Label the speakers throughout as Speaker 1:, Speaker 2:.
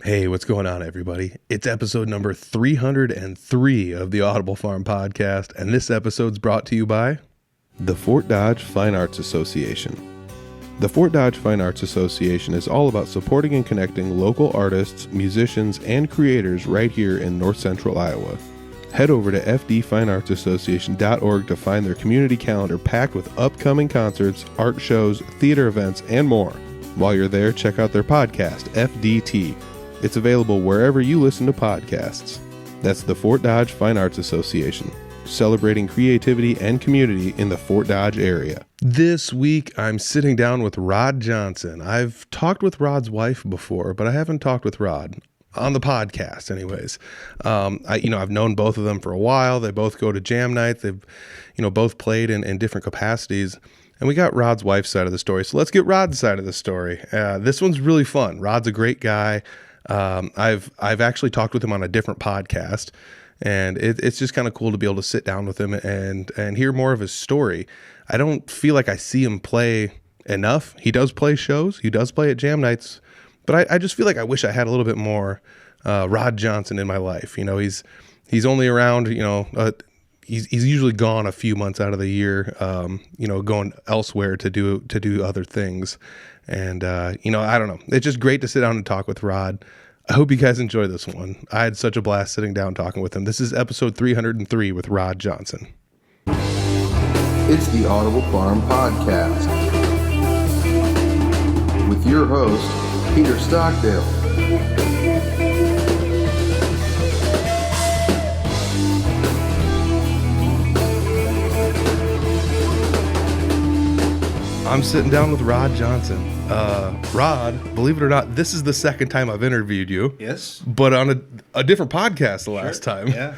Speaker 1: Hey, what's going on, everybody? It's episode number 303 of the Audible Farm podcast, and this episode's brought to you by the Fort Dodge Fine Arts Association. The Fort Dodge Fine Arts Association is all about supporting and connecting local artists, musicians, and creators right here in north central Iowa. Head over to fdfineartsassociation.org to find their community calendar packed with upcoming concerts, art shows, theater events, and more. While you're there, check out their podcast, FDT. It's available wherever you listen to podcasts. That's the Fort Dodge Fine Arts Association, celebrating creativity and community in the Fort Dodge area. This week, I'm sitting down with Rod Johnson. I've talked with Rod's wife before, but I haven't talked with Rod on the podcast anyways. I've known both of them for a while. They both go to jam nights. They've, both played in different capacities. And we got Rod's wife's side of the story. So let's get Rod's side of the story. This one's really fun. Rod's a great guy. I've actually talked with him on a different podcast, and it's just kind of cool to be able to sit down with him and hear more of his story. I don't feel like I see him play enough. He does play shows. He does play at jam nights, but I just feel like I wish I had a little bit more Rod Johnson in my life. He's only around, he's usually gone a few months out of the year, going elsewhere to do other things. And, I don't know. It's just great to sit down and talk with Rod. I hope you guys enjoy this one. I had such a blast sitting down talking with him. This is episode 303 with Rod Johnson.
Speaker 2: It's the Audible Farm Podcast with your host, Peter Stockdale.
Speaker 1: I'm sitting down with Rod Johnson. Rod, believe it or not, this is the second time I've interviewed you.
Speaker 2: Yes.
Speaker 1: But on a different podcast the last time.
Speaker 2: Yeah.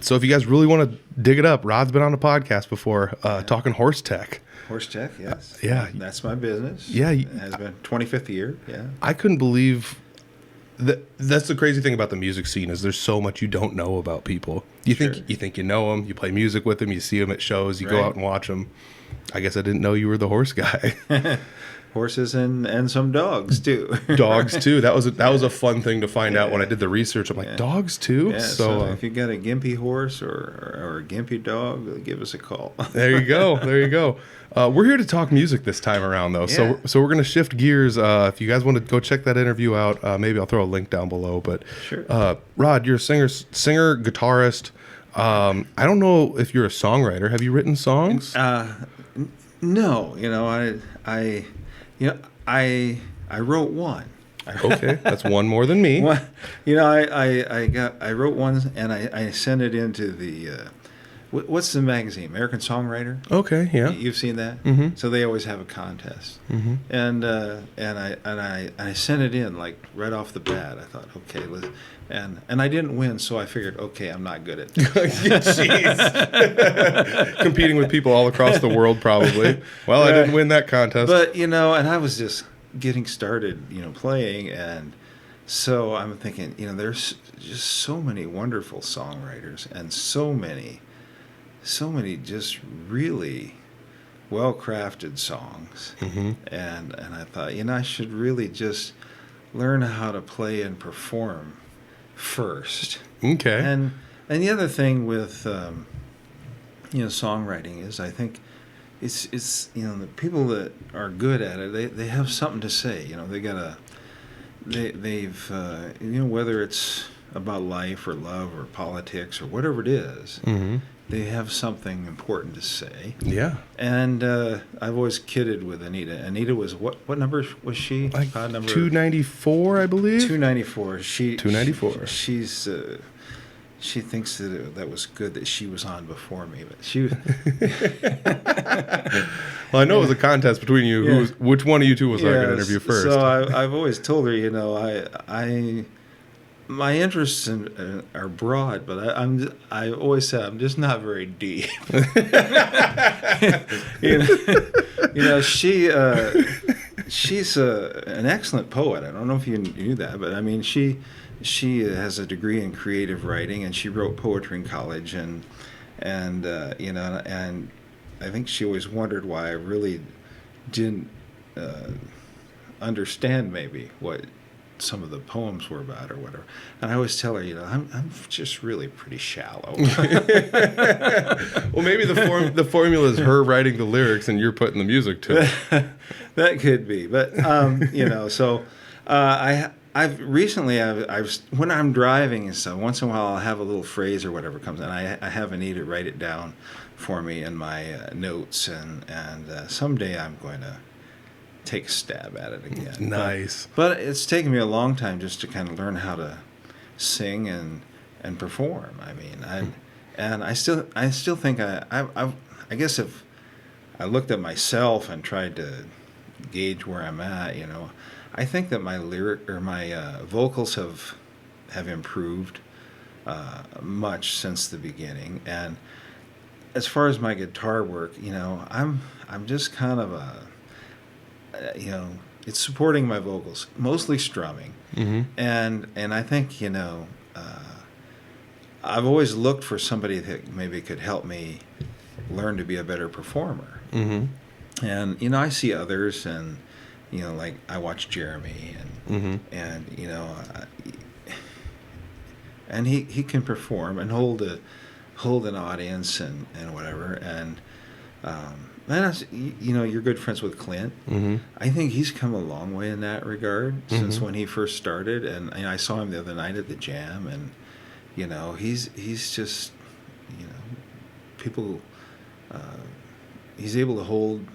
Speaker 1: So if you guys really want to dig it up, Rod's been on a podcast before talking horse tech.
Speaker 2: Horse tech, yes.
Speaker 1: Yeah.
Speaker 2: That's my business.
Speaker 1: Yeah.
Speaker 2: It has been 25th year, yeah.
Speaker 1: I couldn't believe that's the crazy thing about the music scene is there's so much you don't know about people. You think you know them, you play music with them, you see them at shows, you go out and watch them. I guess I didn't know you were the horse guy.
Speaker 2: Horses and some dogs too.
Speaker 1: Dogs too. That was a fun thing to find out when I did the research. I'm like, dogs too.
Speaker 2: Yeah, so if you got a gimpy horse or a gimpy dog, give us a call.
Speaker 1: There you go. We're here to talk music this time around though.
Speaker 2: Yeah.
Speaker 1: So we're gonna shift gears. If you guys want to go check that interview out, maybe I'll throw a link down below. But
Speaker 2: sure.
Speaker 1: Rod, you're a singer, guitarist. I don't know if you're a songwriter. Have you written songs?
Speaker 2: No, I wrote one.
Speaker 1: Okay, that's one more than me.
Speaker 2: I wrote one and I sent it into the what's the magazine? American Songwriter.
Speaker 1: Okay, yeah.
Speaker 2: You've seen that?
Speaker 1: Mm-hmm.
Speaker 2: So they always have a contest,
Speaker 1: mm-hmm.
Speaker 2: and I sent it in like right off the bat. I thought, okay, and I didn't win, so I figured, okay, I'm not good at this.
Speaker 1: Jeez. Competing with people all across the world, probably. Well, right. I didn't win that contest.
Speaker 2: But, and I was just getting started, playing. And so I'm thinking, there's just so many wonderful songwriters and so many just really well-crafted songs.
Speaker 1: Mm-hmm.
Speaker 2: And I thought, I should really just learn how to play and perform first.
Speaker 1: Okay.
Speaker 2: And the other thing with songwriting is I think it's the people that are good at it, they have something to say. They've whether it's about life or love or politics or whatever it is,
Speaker 1: mm-hmm.
Speaker 2: they have something important to say.
Speaker 1: Yeah.
Speaker 2: And I've always kidded with Anita. Anita was what number was she?
Speaker 1: Like
Speaker 2: number
Speaker 1: 294, I believe.
Speaker 2: 294.
Speaker 1: 294.
Speaker 2: She thinks that was good that she was on before me, but she was.
Speaker 1: Well, I know it was a contest between you. Yeah. Which one of you two was I going to interview first?
Speaker 2: So I've always told her, I my interests are broad, but I always said I'm just not very deep. She's an excellent poet. I don't know if you knew that, but I mean she has a degree in creative writing, and she wrote poetry in college, and I think she always wondered why I really didn't understand maybe what some of the poems were about or whatever. And I always tell her, I'm just really pretty shallow.
Speaker 1: Well, maybe the formula is her writing the lyrics and you're putting the music to it.
Speaker 2: That could be, but so I've recently when I'm driving and stuff, once in a while I'll have a little phrase or whatever comes in. I have Anita write it down for me in my notes, and someday I'm going to take a stab at it again.
Speaker 1: Nice.
Speaker 2: But it's taken me a long time just to kind of learn how to sing and perform. I mean, I still think I guess if I looked at myself and tried to gauge where I'm at, I think that my vocals have improved much since the beginning. And as far as my guitar work, I'm just kind of it's supporting my vocals, mostly strumming.
Speaker 1: Mm-hmm.
Speaker 2: And I think, I've always looked for somebody that maybe could help me learn to be a better performer.
Speaker 1: Mm-hmm.
Speaker 2: And, I see others, and, like I watch Jeremy, and, and he can perform and hold an audience and whatever. And you're good friends with Clint.
Speaker 1: Mm-hmm.
Speaker 2: I think he's come a long way in that regard since when he first started. And I saw him the other night at the Jam, and he's just people. He's able to hold.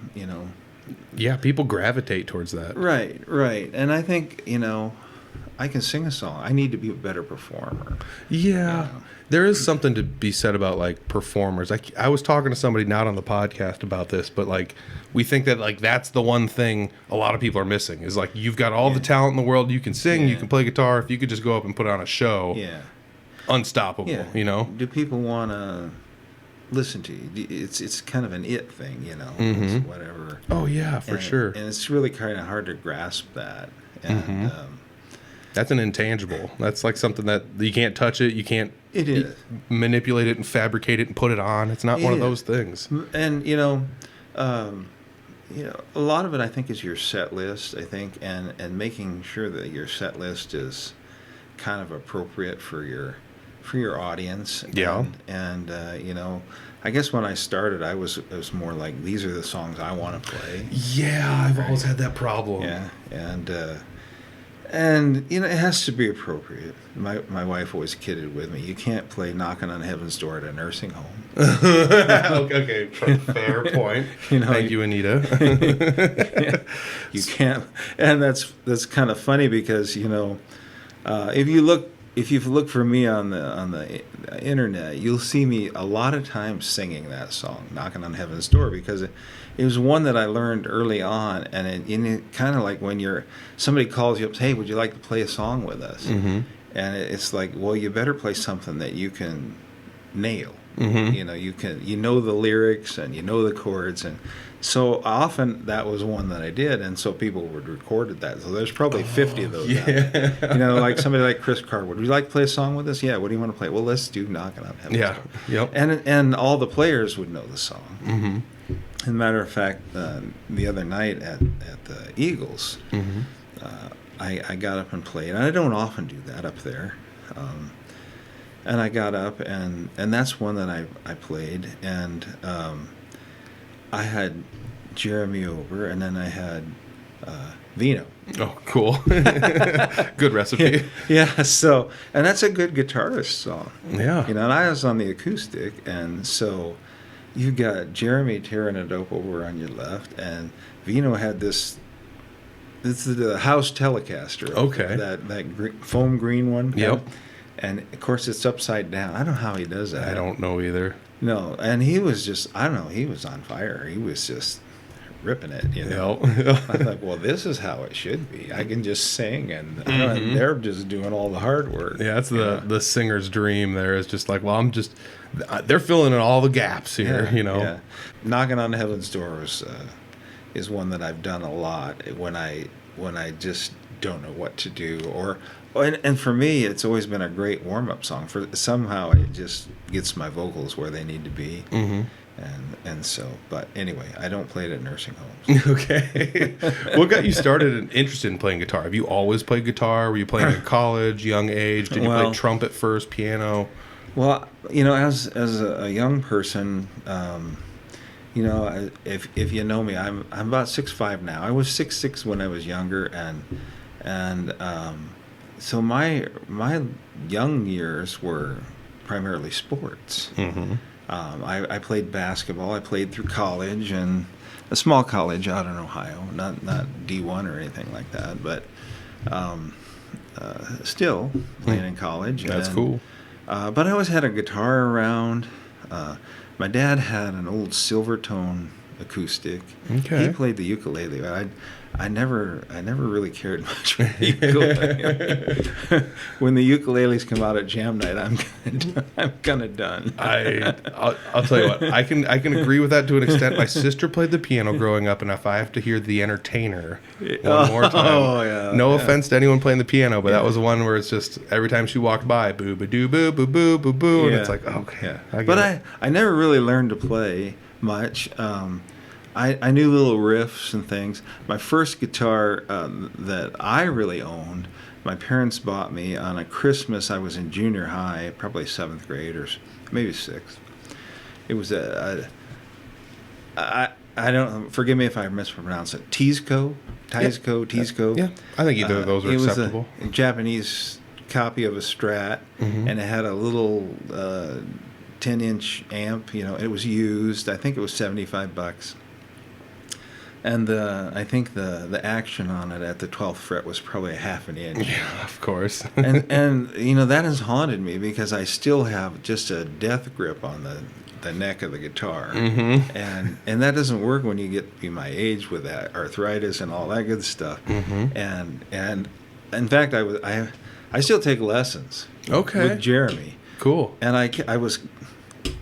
Speaker 1: Yeah, people gravitate towards that.
Speaker 2: Right. And I think I can sing a song. I need to be a better performer.
Speaker 1: Yeah. There is something to be said about like performers. I was talking to somebody not on the podcast about this, but like we think that like that's the one thing a lot of people are missing is like you've got all the talent in the world. You can sing, you can play guitar. If you could just go up and put on a show, unstoppable.
Speaker 2: Do people want to listen to you? It's kind of an it thing,
Speaker 1: Mm-hmm.
Speaker 2: It's whatever.
Speaker 1: Oh yeah, for sure.
Speaker 2: And it's really kind of hard to grasp that. And
Speaker 1: that's an intangible. That's like something that you can't touch it. You can't manipulate it and fabricate it and put it on. It's not one of those things.
Speaker 2: And a lot of it I think is your set list. I think and making sure that your set list is kind of appropriate for your audience.
Speaker 1: Yeah.
Speaker 2: And I guess when I started, it was more like these are the songs I want to play.
Speaker 1: Yeah, I've always had that problem.
Speaker 2: Yeah, and it has to be appropriate. My wife always kidded with me. You can't play "Knocking on Heaven's Door" at a nursing home.
Speaker 1: Okay, fair point. Thank you, Anita.
Speaker 2: You can't, and that's kind of funny because if you've looked for me on the internet, you'll see me a lot of times singing that song, "Knocking on Heaven's Door," because it was one that I learned early on, and it kind of like when somebody calls you up, "Hey, would you like to play a song with us?"
Speaker 1: Mm-hmm.
Speaker 2: And it's like, well, you better play something that you can nail.
Speaker 1: Mm-hmm.
Speaker 2: You know the lyrics and you know the chords, and so often that was one that I did, and so people would recorded that. So there's probably 50 of those.
Speaker 1: Yeah.
Speaker 2: Like somebody like Chris Carr. Would you like to play a song with us? Yeah. What do you want to play? Well, let's do "Knocking on Heaven's Door."
Speaker 1: Yep.
Speaker 2: And all the players would know the song.
Speaker 1: Mm-hmm.
Speaker 2: As a matter of fact, the other night at the Eagles,
Speaker 1: Mm-hmm.
Speaker 2: I got up and played. And I don't often do that up there. And I got up, and that's one that I played. And I had Jeremy over, and then I had Vino.
Speaker 1: Oh, cool. Good recipe.
Speaker 2: Yeah, so, and that's a good guitarist song.
Speaker 1: Yeah.
Speaker 2: And I was on the acoustic, and so you got Jeremy tearing it up over on your left, and Vino had this is the House Telecaster.
Speaker 1: Okay.
Speaker 2: That foam green one.
Speaker 1: Yep.
Speaker 2: And, of course, it's upside down. I don't know how he does that.
Speaker 1: I don't know either.
Speaker 2: No, and he was just, I don't know, he was on fire. He was just ripping it, I thought, well, this is how it should be. I can just sing, and they're just doing all the hard work.
Speaker 1: Yeah, that's the singer's dream there. Is just like, well, they're filling in all the gaps here,
Speaker 2: Yeah. "Knocking on Heaven's Door" is one that I've done a lot when I just don't know what to do, and for me, it's always been a great warm-up song. For somehow it just gets my vocals where they need to be.
Speaker 1: Mm-hmm.
Speaker 2: And so, but anyway, I don't play it at nursing homes.
Speaker 1: Okay. What got you started and interested in playing guitar? Have you always played guitar? Were you playing in college, young age? Did you play trumpet first, piano?
Speaker 2: Well, as a young person, if you know me, I'm about 6'5" now. I was 6'6" when I was younger, and so my young years were primarily sports.
Speaker 1: Mm-hmm.
Speaker 2: I played basketball. I played through college, and a small college out in Ohio, not D1 or anything like that, but still playing in college.
Speaker 1: That's cool.
Speaker 2: But I always had a guitar around. My dad had an old Silvertone acoustic.
Speaker 1: Okay.
Speaker 2: He played the ukulele, but I never really cared much for the ukulele. When the ukuleles come out at jam night, I'm kind of done.
Speaker 1: I'll tell you what, I can agree with that to an extent. My sister played the piano growing up, and if I have to hear The Entertainer one more time, no offense to anyone playing the piano, but that was one where it's just every time she walked by, boo ba doo boo boo boo boo boo, and it's like, okay.
Speaker 2: I never really learned to play much. I knew little riffs and things. My first guitar that I really owned, my parents bought me on a Christmas. I was in junior high, probably 7th grade or maybe 6th. It was I don't, forgive me if I mispronounce it, Teisco.
Speaker 1: Yeah, I think either of those are acceptable.
Speaker 2: It was a Japanese copy of a Strat,
Speaker 1: mm-hmm.
Speaker 2: and it had a little 10-inch amp. It was used. I think it was $75. And I think the action on it at the 12th fret was probably a half an inch.
Speaker 1: Yeah, of course.
Speaker 2: and that has haunted me because I still have just a death grip on the neck of the guitar.
Speaker 1: Mm-hmm.
Speaker 2: And that doesn't work when you get to be my age with that arthritis and all that good stuff.
Speaker 1: Mm-hmm.
Speaker 2: And in fact, I still take lessons.
Speaker 1: Okay.
Speaker 2: With Jeremy.
Speaker 1: Cool.
Speaker 2: And I was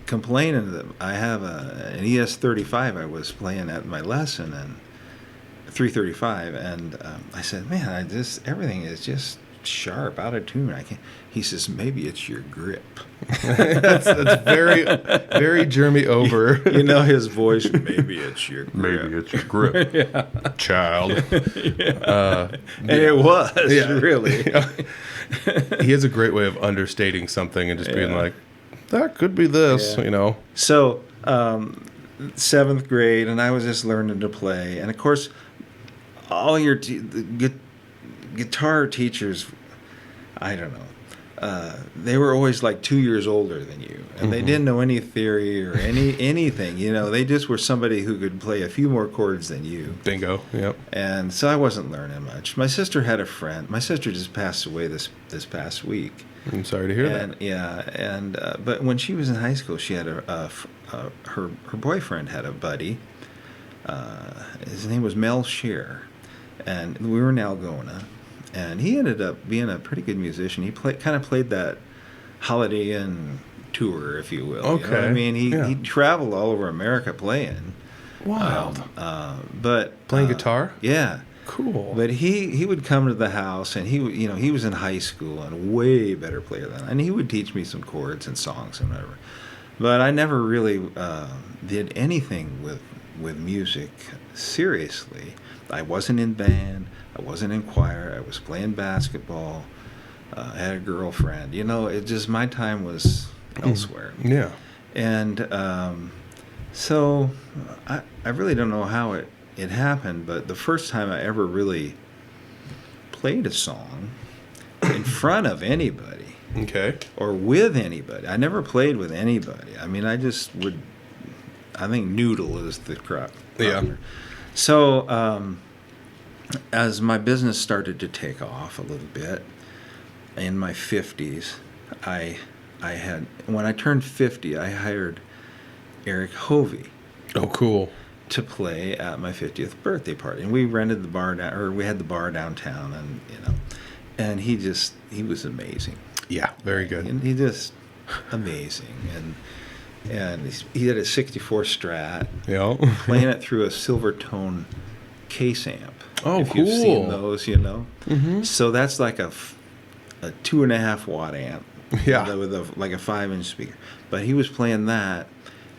Speaker 2: complaining that I have an ES35 I was playing at my lesson, and 335, and I said, man, everything is just sharp, out of tune. I can't. He says, maybe it's your grip.
Speaker 1: that's very, very Jeremy over.
Speaker 2: His voice. Maybe it's your grip.
Speaker 1: Maybe it's your grip, yeah. Child.
Speaker 2: And it was really.
Speaker 1: He has a great way of understating something and just being like, that could be this,
Speaker 2: So, 7th grade, and I was just learning to play. And, of course, all your guitar teachers, I don't know, they were always like 2 years older than you. And they didn't know any theory or anything. They just were somebody who could play a few more chords than you.
Speaker 1: Bingo, yep.
Speaker 2: And so I wasn't learning much. My sister had a friend. My sister just passed away this past week.
Speaker 1: I'm sorry to hear that.
Speaker 2: Yeah, but when she was in high school, she had her boyfriend had a buddy. His name was Mel Scheer, and we were in Algona, and he ended up being a pretty good musician. He kind of played that Holiday Inn tour, if you will.
Speaker 1: Okay.
Speaker 2: You know what I mean, he traveled all over America playing.
Speaker 1: Wild.
Speaker 2: But
Speaker 1: playing guitar?
Speaker 2: Yeah.
Speaker 1: Cool.
Speaker 2: But he would come to the house, and he was in high school and a way better player than I. And he would teach me some chords and songs and whatever. But I never really did anything with music seriously. I wasn't in band. I wasn't in choir. I was playing basketball. I had a girlfriend. It just, my time was elsewhere.
Speaker 1: Yeah.
Speaker 2: And so I really don't know how it happened, but the first time I ever really played a song in front of anybody, or with anybody, I never played with anybody. I mean, I just would. I think noodle is the crop.
Speaker 1: Yeah.
Speaker 2: So as my business started to take off a little bit in my 50s, I had, when I turned 50, I hired Erick Hovey.
Speaker 1: Oh, cool.
Speaker 2: To play at my 50th birthday party, and we rented the bar we had the bar downtown, and he was amazing.
Speaker 1: Yeah, very good.
Speaker 2: And he just amazing, and he had a '64 Strat.
Speaker 1: Yeah,
Speaker 2: playing it through a Silvertone case amp.
Speaker 1: Oh,
Speaker 2: if
Speaker 1: cool.
Speaker 2: You've seen those,
Speaker 1: Mm-hmm.
Speaker 2: So that's like a 2.5 watt amp.
Speaker 1: Yeah,
Speaker 2: with like a 5-inch speaker. But he was playing that.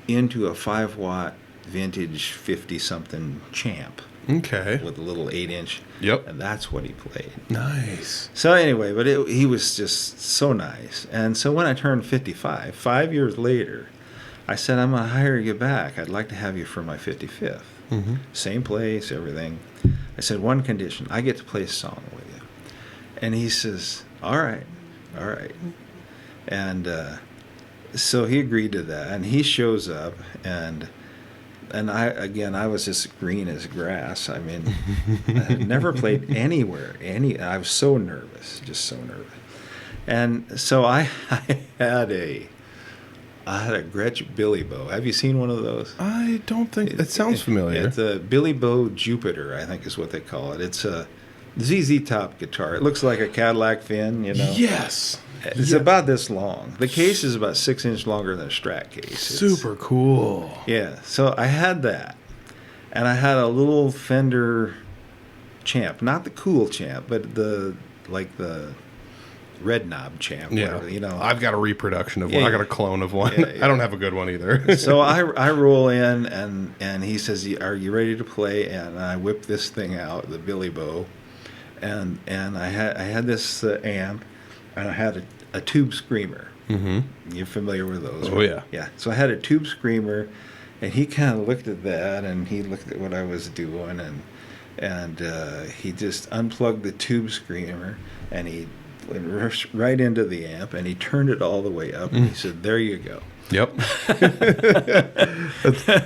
Speaker 2: into a 5-watt vintage 50-something Champ.
Speaker 1: Okay.
Speaker 2: With a little 8-inch.
Speaker 1: Yep.
Speaker 2: And that's what he played.
Speaker 1: Nice.
Speaker 2: So anyway, but he was just so nice. And so when I turned 55, 5 years later, I said, I'm going to hire you back. I'd like to have you for my 55th.
Speaker 1: Mm-hmm.
Speaker 2: Same place, everything. I said, one condition. I get to play a song with you. And he says, all right. And so he agreed to that. And he shows up, and I was just green as grass. I mean, I had never played anywhere. I was so nervous, just so nervous. And so I had a Gretsch Billy Bow. Have you seen one of those?
Speaker 1: I don't think it sounds familiar.
Speaker 2: It's a Billy Bow Jupiter, I think is what they call it. It's a ZZ Top guitar. It looks like a Cadillac Finn, you know.
Speaker 1: Yes.
Speaker 2: It's about this long. The case is about 6 inches longer than a Strat case.
Speaker 1: Super cool.
Speaker 2: Yeah. So I had that, and I had a little Fender Champ, not the cool Champ, but the red knob Champ.
Speaker 1: Yeah.
Speaker 2: Whatever, you know.
Speaker 1: I've got a reproduction of one.
Speaker 2: Yeah,
Speaker 1: I got a clone of one.
Speaker 2: Yeah.
Speaker 1: I don't have a good one either.
Speaker 2: So I roll in, and he says, "Are you ready to play?" And I whip this thing out, the Billy Bow, and I had this amp. And I had a tube screamer. Mm-hmm. You're familiar with those, right?
Speaker 1: Oh, yeah.
Speaker 2: Yeah. So I had a tube screamer, and he kind of looked at that, and he looked at what I was doing, and he just unplugged the tube screamer, and he went right into the amp, and he turned it all the way up, and he said, "There you go."
Speaker 1: Yep.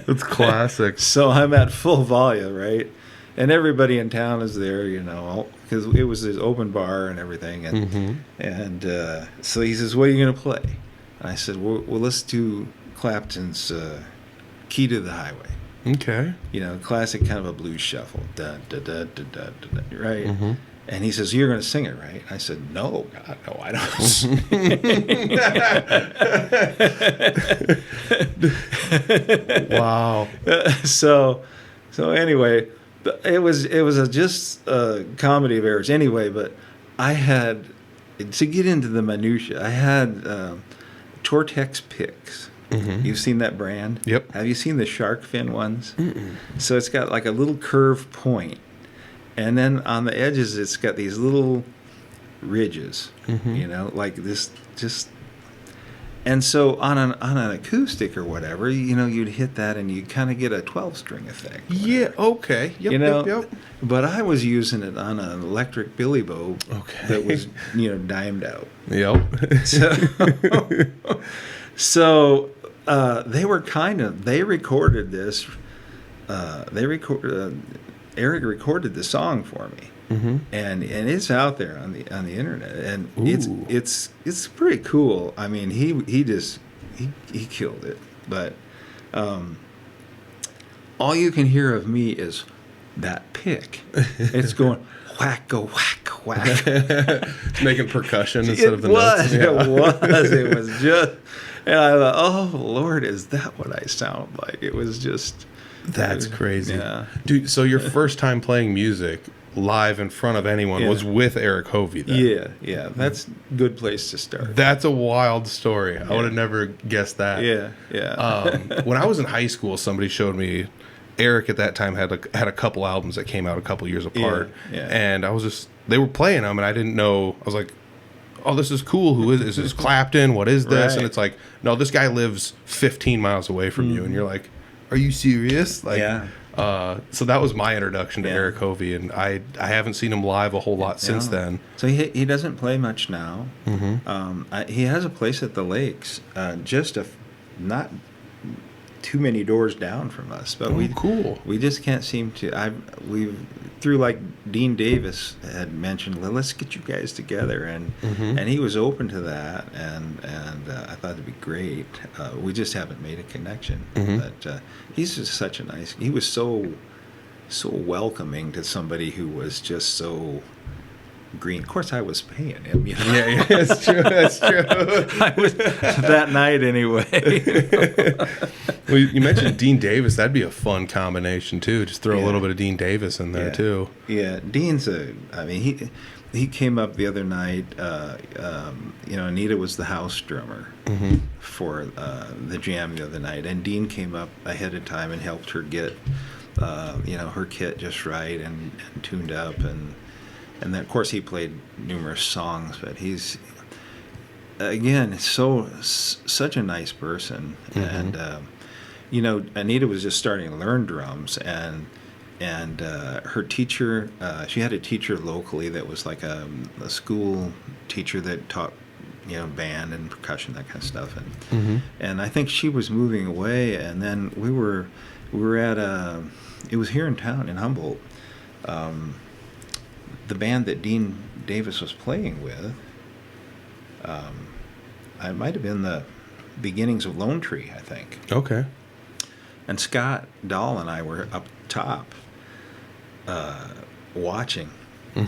Speaker 1: that's classic.
Speaker 2: So I'm at full volume, right? And everybody in town is there, you know, because it was this open bar and everything. And so he says, "What are you going to play?" And I said, well, let's do Clapton's Key to the Highway.
Speaker 1: Okay.
Speaker 2: You know, classic kind of a blues shuffle. Da, da, da, da, da, da, da, right? Mm-hmm. And he says, "You're going to sing it, right?" I said, "No, God, no, I don't."
Speaker 1: Wow.
Speaker 2: So anyway, it was just a comedy of errors anyway. But I had, to get into the minutia, I had Tortex picks. Mm-hmm. You've seen that brand?
Speaker 1: Yep.
Speaker 2: Have you seen the shark fin ones? Mm-mm. So it's got like a little curved point, and then on the edges it's got these little ridges. Mm-hmm. You know, like this just. And so on an acoustic or whatever, you know, you'd hit that and you kind of get a 12-string effect.
Speaker 1: Yeah, okay. Yep,
Speaker 2: you know,
Speaker 1: yep.
Speaker 2: But I was using it on an electric Billy Bow that was, you know, dimed out.
Speaker 1: Yep.
Speaker 2: So they recorded this. Eric recorded the song for me. Mm-hmm. And it's out there on the internet, and it's pretty cool. I mean, he killed it. But all you can hear of me is that pick. It's going whack, go whack, whack.
Speaker 1: It's making percussion instead of the notes.
Speaker 2: Yeah. It was just, and I thought, oh Lord, is that what I sound like? It was just.
Speaker 1: That's crazy.
Speaker 2: Yeah.
Speaker 1: Dude, so your first time playing music live in front of anyone was with Erick Hovey then?
Speaker 2: Yeah. That's a good place to start.
Speaker 1: That's a wild story. Yeah. I would have never guessed that.
Speaker 2: Yeah.
Speaker 1: When I was in high school, somebody showed me Eric at that time had a couple albums that came out a couple years apart.
Speaker 2: Yeah.
Speaker 1: And they were playing them, and I didn't know. I was like, oh, this is cool. Who is this? Is this Clapton? What is this?
Speaker 2: Right.
Speaker 1: And it's like, no, this guy lives 15 miles away from you. And you're like, are you serious? Like,
Speaker 2: yeah.
Speaker 1: So that was my introduction to Erick Hovey, and I haven't seen him live a whole lot since then.
Speaker 2: So he doesn't play much now. Mm-hmm. He has a place at the Lakes, just not too many doors down from us. But we just can't seem to. Through like Dean Davis had mentioned, let's get you guys together, and he was open to that, and I thought it'd be great. We just haven't made a connection. But he's just such a nice. He was so welcoming to somebody who was just so green. Of course, I was paying him. You know?
Speaker 1: Yeah, that's true. That's true.
Speaker 2: I was that night anyway.
Speaker 1: Well, you mentioned Dean Davis. That'd be a fun combination too. Just throw a little bit of Dean Davis in there too.
Speaker 2: Yeah, Dean's he he came up the other night. Anita was the house drummer for the jam the other night, and Dean came up ahead of time and helped her get her kit just right and tuned up, and then of course he played numerous songs. But he's again such a nice person, and Anita was just starting to learn drums, and her teacher, she had a teacher locally that was like a school teacher that taught band and percussion, that kind of stuff, and I think she was moving away, and then we were at it was here in town in Humboldt, the band that Dean Davis was playing with. It might have been the beginnings of Lone Tree, I think.
Speaker 1: Okay.
Speaker 2: And Scott Dahl and I were up top watching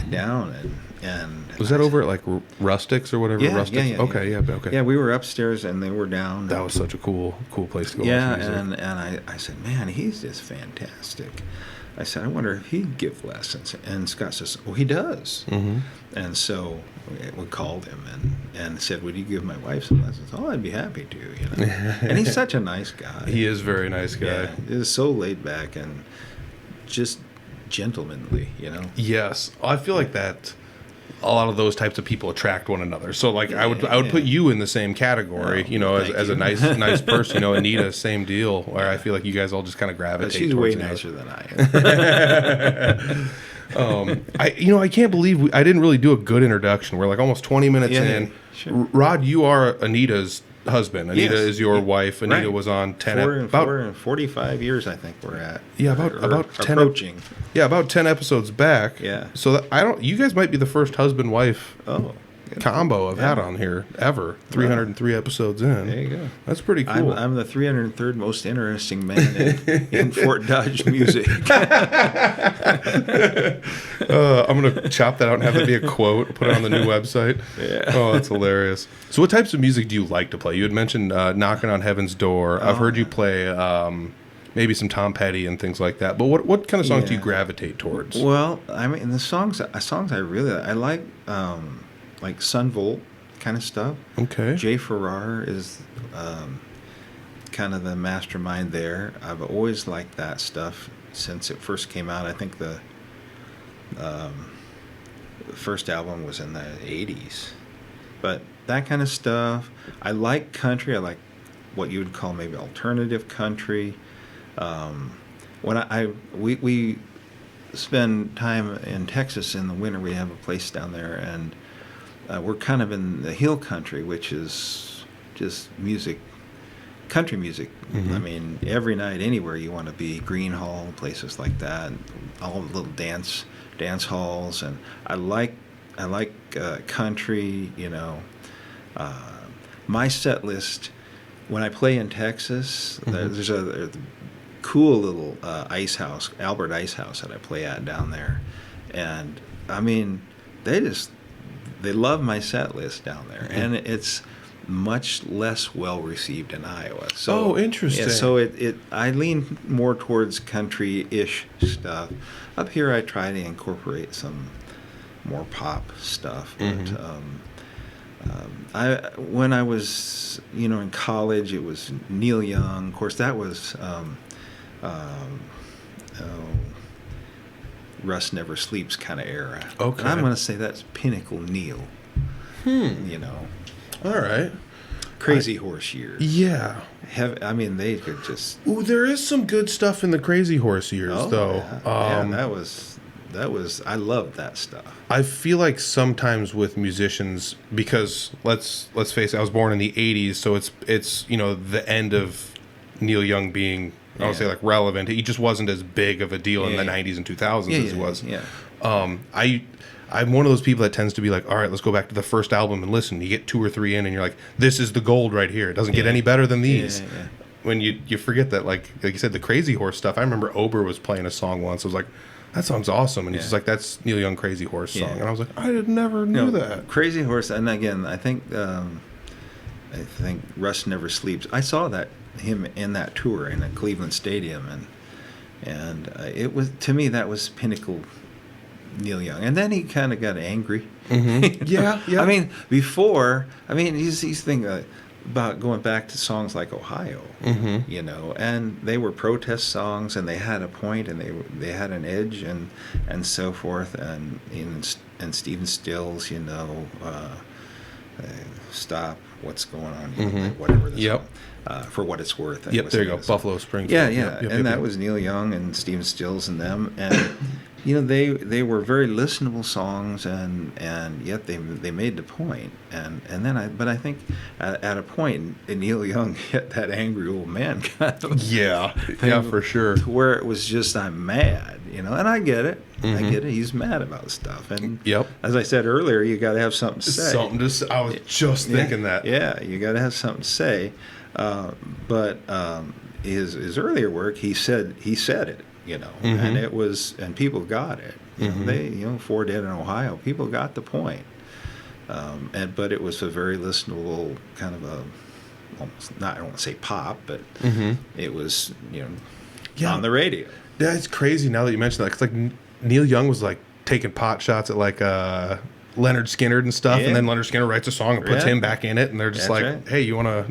Speaker 2: down, and
Speaker 1: was that over at like Rustics or whatever?
Speaker 2: Yeah,
Speaker 1: Rustics?
Speaker 2: yeah.
Speaker 1: Okay, yeah, okay.
Speaker 2: Yeah, we were upstairs and they were down.
Speaker 1: That was such a cool place to go.
Speaker 2: Yeah,
Speaker 1: watch music.
Speaker 2: and I said, man, he's just fantastic. I said, I wonder if he'd give lessons. And Scott says, well, he does. And so we called him and said, would you give my wife some lessons? Oh, I'd be happy to, And he's such a nice guy.
Speaker 1: He is a very nice guy.
Speaker 2: Yeah, he's so laid back and just gentlemanly,
Speaker 1: Yes, I feel like that. A lot of those types of people attract one another. So, like, I would put you in the same category, as a nice person. Anita, same deal. Where I feel like you guys all just kind of gravitate.
Speaker 2: She's
Speaker 1: towards
Speaker 2: way
Speaker 1: each
Speaker 2: nicer than I am.
Speaker 1: I can't believe I didn't really do a good introduction. We're like almost 20 minutes in.
Speaker 2: Sure.
Speaker 1: Rod, you are Anita's husband. Anita is your wife. Anita was on 10
Speaker 2: about 45 years, I think we're at.
Speaker 1: Yeah, about 10
Speaker 2: approaching.
Speaker 1: Yeah, about 10 episodes back.
Speaker 2: Yeah.
Speaker 1: So you guys might be the first husband-wife combo I've had on here ever. 303 episodes in.
Speaker 2: There you go.
Speaker 1: That's pretty cool.
Speaker 2: I'm the 303rd most interesting man in Fort Dodge music.
Speaker 1: I'm going to chop that out and have that be a quote, put it on the new website.
Speaker 2: Yeah.
Speaker 1: Oh, that's hilarious. So what types of music do you like to play? You had mentioned Knocking on Heaven's Door. I've heard you play maybe some Tom Petty and things like that. But what kind of songs do you gravitate towards?
Speaker 2: Well, I mean, the songs I really like Sun Volt kind of stuff.
Speaker 1: Okay.
Speaker 2: Jay Farrar is kind of the mastermind there. I've always liked that stuff since it first came out. I think the first album was in the 80s. But that kind of stuff. I like country. I like what you would call maybe alternative country. When we spend time in Texas in the winter, we have a place down there, and we're kind of in the hill country, which is just music, country music. I mean, every night, anywhere you want to be, Green Hall, places like that, all the little dance halls, and I like country. My set list when I play in Texas, there's a cool little Albert Ice House that I play at down there, and I mean, they love my set list down there, and it's much less well received in Iowa. So
Speaker 1: interesting.
Speaker 2: Yeah, so I lean more towards country-ish stuff. Up here, I try to incorporate some more pop stuff. But when I was in college, it was Neil Young. Of course, that was Rust Never Sleeps kind of era.
Speaker 1: Okay.
Speaker 2: And I'm going to say that's pinnacle Neil.
Speaker 1: All right.
Speaker 2: Crazy Horse years.
Speaker 1: Yeah.
Speaker 2: I mean, they could just.
Speaker 1: Ooh, there is some good stuff in the Crazy Horse years, though.
Speaker 2: Yeah, that was. I loved that stuff.
Speaker 1: I feel like sometimes with musicians, because let's face it, I was born in the '80s, so it's the end of Neil Young being, I don't say like relevant. He just wasn't as big of a deal in the '90s and 2000s as he was.
Speaker 2: Yeah.
Speaker 1: I'm one of those people that tends to be like, all right, let's go back to the first album and listen. You get 2 or 3 in, and you're like, this is the gold right here. It doesn't get any better than these.
Speaker 2: Yeah.
Speaker 1: When you forget that, like you said, the Crazy Horse stuff. I remember Ober was playing a song once. I was like, that song's awesome, and he's just like, that's Neil Young Crazy Horse song, and I was like, I never knew that.
Speaker 2: Crazy Horse, and again, I think Rust Never Sleeps. I saw him in that tour in a Cleveland Stadium, and it was, to me, that was pinnacle Neil Young, and then he kind of got angry.
Speaker 1: Mm-hmm. Yeah, yeah.
Speaker 2: I mean, he's thinking about going back to songs like Ohio,
Speaker 1: Mm-hmm.
Speaker 2: you know, and they were protest songs, and they had a point, and they had an edge, and so forth, and Stephen Stills, you know, stop, what's going on, you know,
Speaker 1: Mm-hmm.
Speaker 2: like whatever. The
Speaker 1: Yep.
Speaker 2: song, for what it's worth. I
Speaker 1: Yep,
Speaker 2: was
Speaker 1: there you go.
Speaker 2: thinking of the song.
Speaker 1: Buffalo Springfield.
Speaker 2: Yeah, yeah,
Speaker 1: Yep, yep,
Speaker 2: and
Speaker 1: yep,
Speaker 2: that
Speaker 1: yep.
Speaker 2: was Neil Young and Stephen Stills and them, and you know they were very listenable songs, and yet they made the point, and then I think at a point Neil Young hit that angry old man kind of
Speaker 1: Yeah,
Speaker 2: thing,
Speaker 1: yeah, for sure.
Speaker 2: to where it was just, I'm mad, you know, and I get it.
Speaker 1: Mm-hmm.
Speaker 2: I get it. He's mad about stuff, and
Speaker 1: Yep.
Speaker 2: as I said earlier, you got to have something to say.
Speaker 1: Something to say. I was just thinking that.
Speaker 2: Yeah, you got to have something to say. But his earlier work, he said it, you know,
Speaker 1: Mm-hmm.
Speaker 2: and it was, and people got it. You
Speaker 1: Mm-hmm.
Speaker 2: know, you know, Four Dead in Ohio, people got the point. But it was a very listenable kind of a, almost not, I don't want to say pop, but
Speaker 1: Mm-hmm.
Speaker 2: it was, you know,
Speaker 1: Yeah.
Speaker 2: on the radio.
Speaker 1: Yeah, it's crazy now that you mention that. 'Cause like Neil Young was like taking pot shots at like Leonard Skinner and stuff,
Speaker 2: Yeah.
Speaker 1: and then Leonard Skinner writes a song and puts
Speaker 2: Yeah.
Speaker 1: him back in it, and they're just
Speaker 2: That's
Speaker 1: like,
Speaker 2: right.
Speaker 1: "Hey, you want to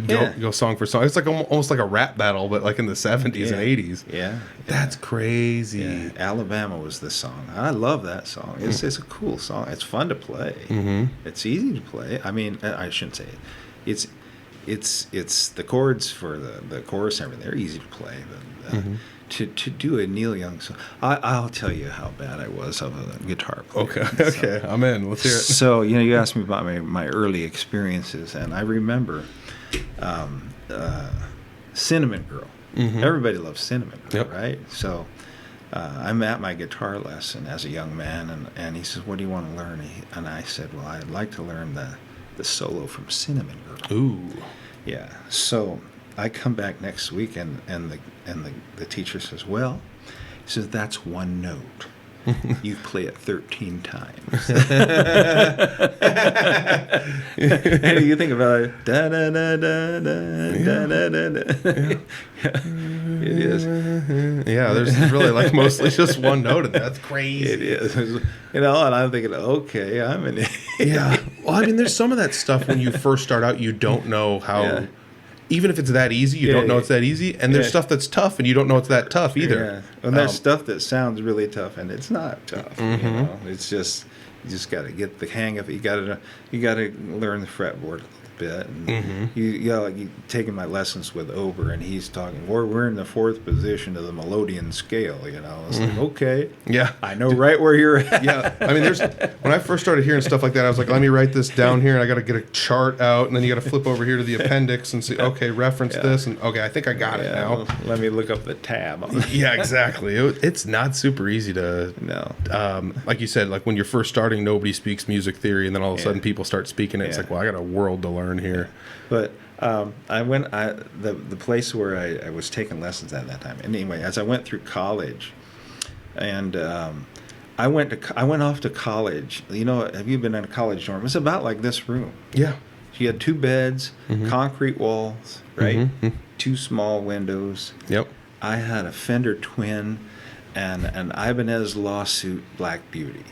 Speaker 2: Yeah.
Speaker 1: go song for song?" It's like almost like a rap battle, but like in the 70s and 80s.
Speaker 2: Yeah.
Speaker 1: That's crazy.
Speaker 2: Yeah, Alabama was the song. I love that song. It's a cool song. It's fun to play.
Speaker 1: Mm-hmm.
Speaker 2: It's easy to play. I mean, I shouldn't say it. It's the chords for the chorus and everything. They're easy to play. But
Speaker 1: Mm-hmm.
Speaker 2: to do a Neil Young song, I'll tell you how bad I was of a guitar player.
Speaker 1: Okay,
Speaker 2: So-
Speaker 1: okay, I'm in. Let's hear it.
Speaker 2: So, you know, you asked me about my early experiences, and I remember Cinnamon Girl.
Speaker 1: Mhm.
Speaker 2: Everybody loves Cinnamon Girl,
Speaker 1: Yep.
Speaker 2: right? So I'm at my guitar lesson as a young man, and he says, "What do you want to learn?" And I said, "Well, I'd like to learn the solo from Cinnamon Girl."
Speaker 1: Ooh.
Speaker 2: Yeah. So I come back next week, and the teacher says, "Well," he says, "that's one note. You play it 13 times." And you think about it, da da da da da da da da. It is.
Speaker 1: Yeah, there's really like mostly just one note, and that's crazy.
Speaker 2: It is. You know, and I'm thinking, okay, I'm an idiot.
Speaker 1: Yeah. Well, I mean, there's some of that stuff when you first start out, you don't know how.
Speaker 2: Yeah.
Speaker 1: Even if it's that easy, you
Speaker 2: Yeah,
Speaker 1: don't know
Speaker 2: yeah.
Speaker 1: it's that easy. And there's
Speaker 2: Yeah.
Speaker 1: stuff that's tough, and you don't know it's that tough either.
Speaker 2: Yeah. And there's
Speaker 1: Um,
Speaker 2: stuff that sounds really tough, and it's not tough. You
Speaker 1: Mhm.
Speaker 2: know, it's just you just got to get the hang of it. You got to learn the fretboard a little bit. And
Speaker 1: Mhm.
Speaker 2: you know, like taking my lessons with Ober, and he's talking. We're in the fourth position of the melodeon scale. You know, it's like, okay,
Speaker 1: Yeah.
Speaker 2: I know right where you're at.
Speaker 1: Yeah. I mean, when I first started hearing stuff like that, I was like, let me write this down here, and I got to get a chart out, and then you got to flip over here to the appendix and see, okay, reference
Speaker 2: Yeah.
Speaker 1: this, and okay, I think I got it
Speaker 2: Yeah,
Speaker 1: now.
Speaker 2: let me look up the tab. On
Speaker 1: Yeah, exactly. It's not super easy to.
Speaker 2: No.
Speaker 1: Like you said, like when you're first starting, nobody speaks music theory, and then all of a sudden
Speaker 2: Yeah.
Speaker 1: people start speaking it. It's
Speaker 2: Yeah.
Speaker 1: like, well, I got a world to learn here.
Speaker 2: But the place where I was taking lessons at that time. And anyway, as I went through college, and I went off to college. You know, have you been in a college dorm? It's about like this room.
Speaker 1: Yeah.
Speaker 2: You had two beds,
Speaker 1: Mhm.
Speaker 2: concrete walls, right?
Speaker 1: Mhm.
Speaker 2: Two small windows.
Speaker 1: Yep.
Speaker 2: I had a Fender Twin and an Ibanez Lawsuit Black Beauty.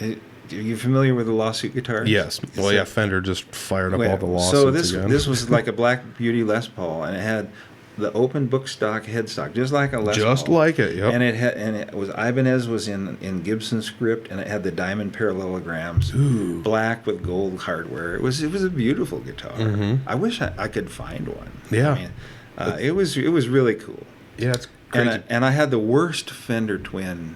Speaker 2: Are you familiar with the Lawsuit guitars?
Speaker 1: Yes. Well, yeah. Fender just fired up
Speaker 2: Well,
Speaker 1: all the lawsuits
Speaker 2: so this
Speaker 1: again.
Speaker 2: this was like a Black Beauty Les Paul, and it had the open bookstock headstock, just like a Les
Speaker 1: just
Speaker 2: Paul.
Speaker 1: like it. Yep.
Speaker 2: And it was Ibanez was in Gibson script, and it had the diamond parallelograms,
Speaker 1: Ooh.
Speaker 2: black with gold hardware. It was a beautiful guitar.
Speaker 1: Mhm.
Speaker 2: I wish I could find one.
Speaker 1: Yeah.
Speaker 2: I mean, it was really cool.
Speaker 1: Yeah, it's crazy.
Speaker 2: And I had the worst Fender Twin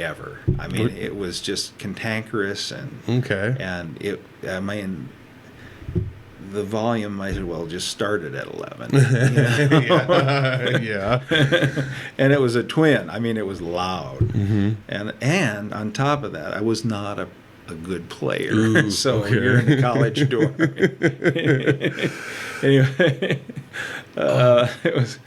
Speaker 2: ever. I mean, it was just cantankerous
Speaker 1: Okay.
Speaker 2: and I mean, the volume might as well just started at 11.
Speaker 1: Yeah.
Speaker 2: And it was a twin. I mean, it was loud.
Speaker 1: Mhm.
Speaker 2: And on top of that, I was not a good player.
Speaker 1: Ooh,
Speaker 2: So
Speaker 1: okay.
Speaker 2: you're in the college dorm. Anyway, it was.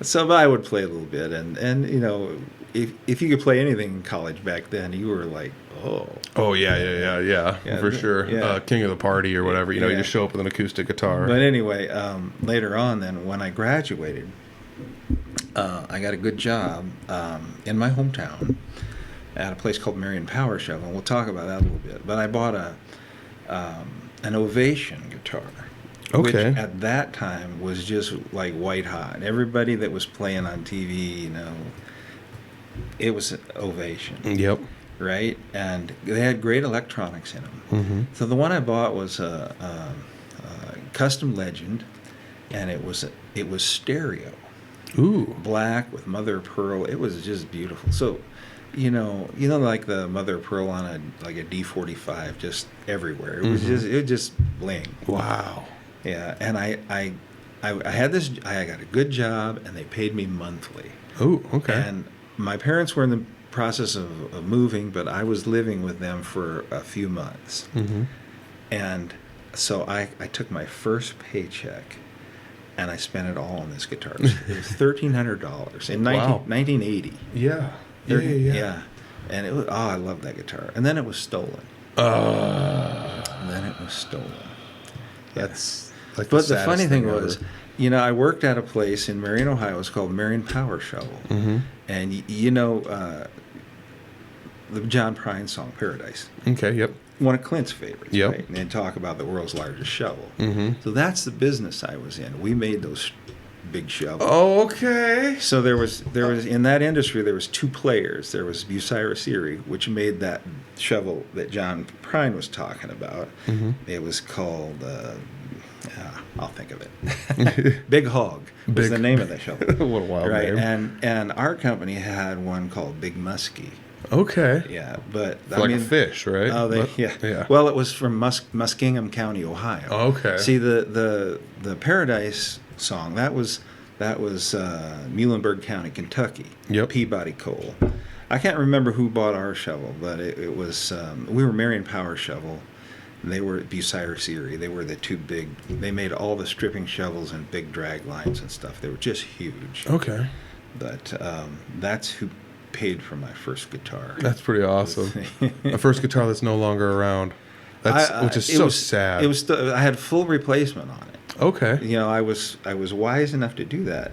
Speaker 2: So I would play a little bit, and you know, if you could play anything in college back then, you were like, oh.
Speaker 1: Oh yeah,
Speaker 2: Yeah,
Speaker 1: for sure.
Speaker 2: yeah.
Speaker 1: King of the party or whatever. You know, you
Speaker 2: Yeah.
Speaker 1: just show up with an acoustic guitar.
Speaker 2: But anyway, later on, then when I graduated, I got a good job in my hometown at a place called Marion Power Shovel, and we'll talk about that a little bit. But I bought an Ovation guitar, which at that time was just like white hot. Everybody that was playing on TV, it was Ovation.
Speaker 1: Yep.
Speaker 2: Right? And they had great electronics in them.
Speaker 1: Mm-hmm.
Speaker 2: So the one I bought was a Custom Legend, and it was stereo.
Speaker 1: Ooh.
Speaker 2: Black with mother of pearl. It was just beautiful. So, like the mother of pearl on a D45, just everywhere. It was just bling.
Speaker 1: Wow.
Speaker 2: Yeah, and I had this. I got a good job, and they paid me monthly.
Speaker 1: Oh, okay.
Speaker 2: And my parents were in the process of moving, but I was living with them for a few months.
Speaker 1: Mm-hmm.
Speaker 2: And so I took my first paycheck, and I spent it all on this guitar. It was $1,300 in 1980.
Speaker 1: Yeah.
Speaker 2: Yeah. And it was, I love that guitar. And then it was stolen.
Speaker 1: That's like
Speaker 2: But the funny thing was, I worked at a place in Marion, Ohio. It was called Marion Power Shovel.
Speaker 1: Mm-hmm.
Speaker 2: And the John Prine song "Paradise."
Speaker 1: Okay. Yep.
Speaker 2: One of Clint's favorites.
Speaker 1: Yep.
Speaker 2: Right? And they talk about the world's largest shovel.
Speaker 1: Mm-hmm.
Speaker 2: So that's the business I was in. We made those big shovels.
Speaker 1: Oh, okay.
Speaker 2: So there was in that industry there was two players. There was Bucyrus Erie, which made that shovel that John Prine was talking about.
Speaker 1: Mm-hmm.
Speaker 2: It was called. I'll think of it. Big Hog was the name of the shovel.
Speaker 1: What a wild name.
Speaker 2: And our company had one called Big Muskie.
Speaker 1: Okay.
Speaker 2: Yeah, but
Speaker 1: a fish, right?
Speaker 2: Oh, yeah. Well, it was from Muskingum County, Ohio.
Speaker 1: Okay.
Speaker 2: See, the Paradise song that was Muhlenberg County, Kentucky.
Speaker 1: Yep.
Speaker 2: Peabody Coal. I can't remember who bought our shovel, but it was we were Marion Power Shovel. They were Bucyrus Erie. They were the two big. They made all the stripping shovels and big drag lines and stuff. They were just huge.
Speaker 1: Okay.
Speaker 2: But that's who paid for my first guitar.
Speaker 1: That's pretty awesome. A first guitar that's no longer around. Which is so sad.
Speaker 2: It was. I had full replacement on it.
Speaker 1: Okay.
Speaker 2: I was wise enough to do that,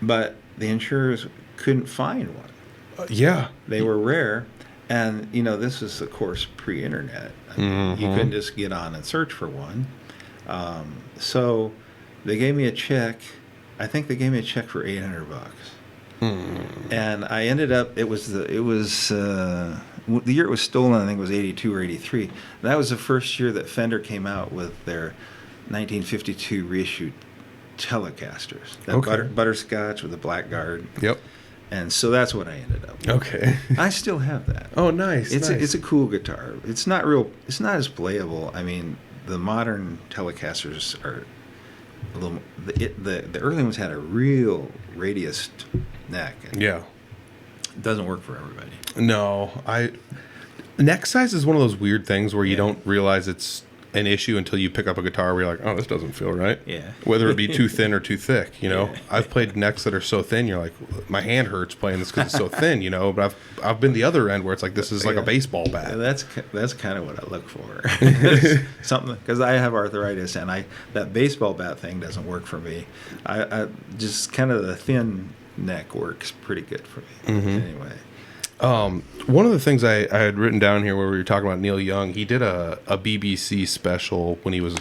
Speaker 2: but the insurers couldn't find one.
Speaker 1: Yeah.
Speaker 2: They were rare, and this is of course pre-internet. I mean, you couldn't just get on and search for one. So they gave me a check. I think they gave me a check for $800. And I ended up. It was the year it was stolen. I think it was 82 or 83. That was the first year that Fender came out with their 1952 reissued Telecasters. That butterscotch with a black guard.
Speaker 1: Yep.
Speaker 2: And so that's what I ended up with.
Speaker 1: Okay.
Speaker 2: I still have that.
Speaker 1: Oh, nice.
Speaker 2: It's a cool guitar. It's not as playable. I mean, the modern Telecasters are a little. The early ones had a real radius neck.
Speaker 1: Yeah.
Speaker 2: It doesn't work for everybody.
Speaker 1: No, neck size is one of those weird things where you don't realize it's an issue until you pick up a guitar where you're like, oh, this doesn't feel right.
Speaker 2: Yeah.
Speaker 1: Whether it be too thin or too thick,
Speaker 2: Yeah.
Speaker 1: I've played necks that are so thin, you're like, my hand hurts playing this because it's so thin, but I've been the other end where it's like, this is like a baseball bat.
Speaker 2: Yeah, that's kind of what I look for. Something, because I have arthritis and that baseball bat thing doesn't work for me. I just kind of the thin neck works pretty good for me.
Speaker 1: Mm-hmm.
Speaker 2: Anyway.
Speaker 1: One of the things I had written down here where we were talking about Neil Young, he did a BBC special when he was,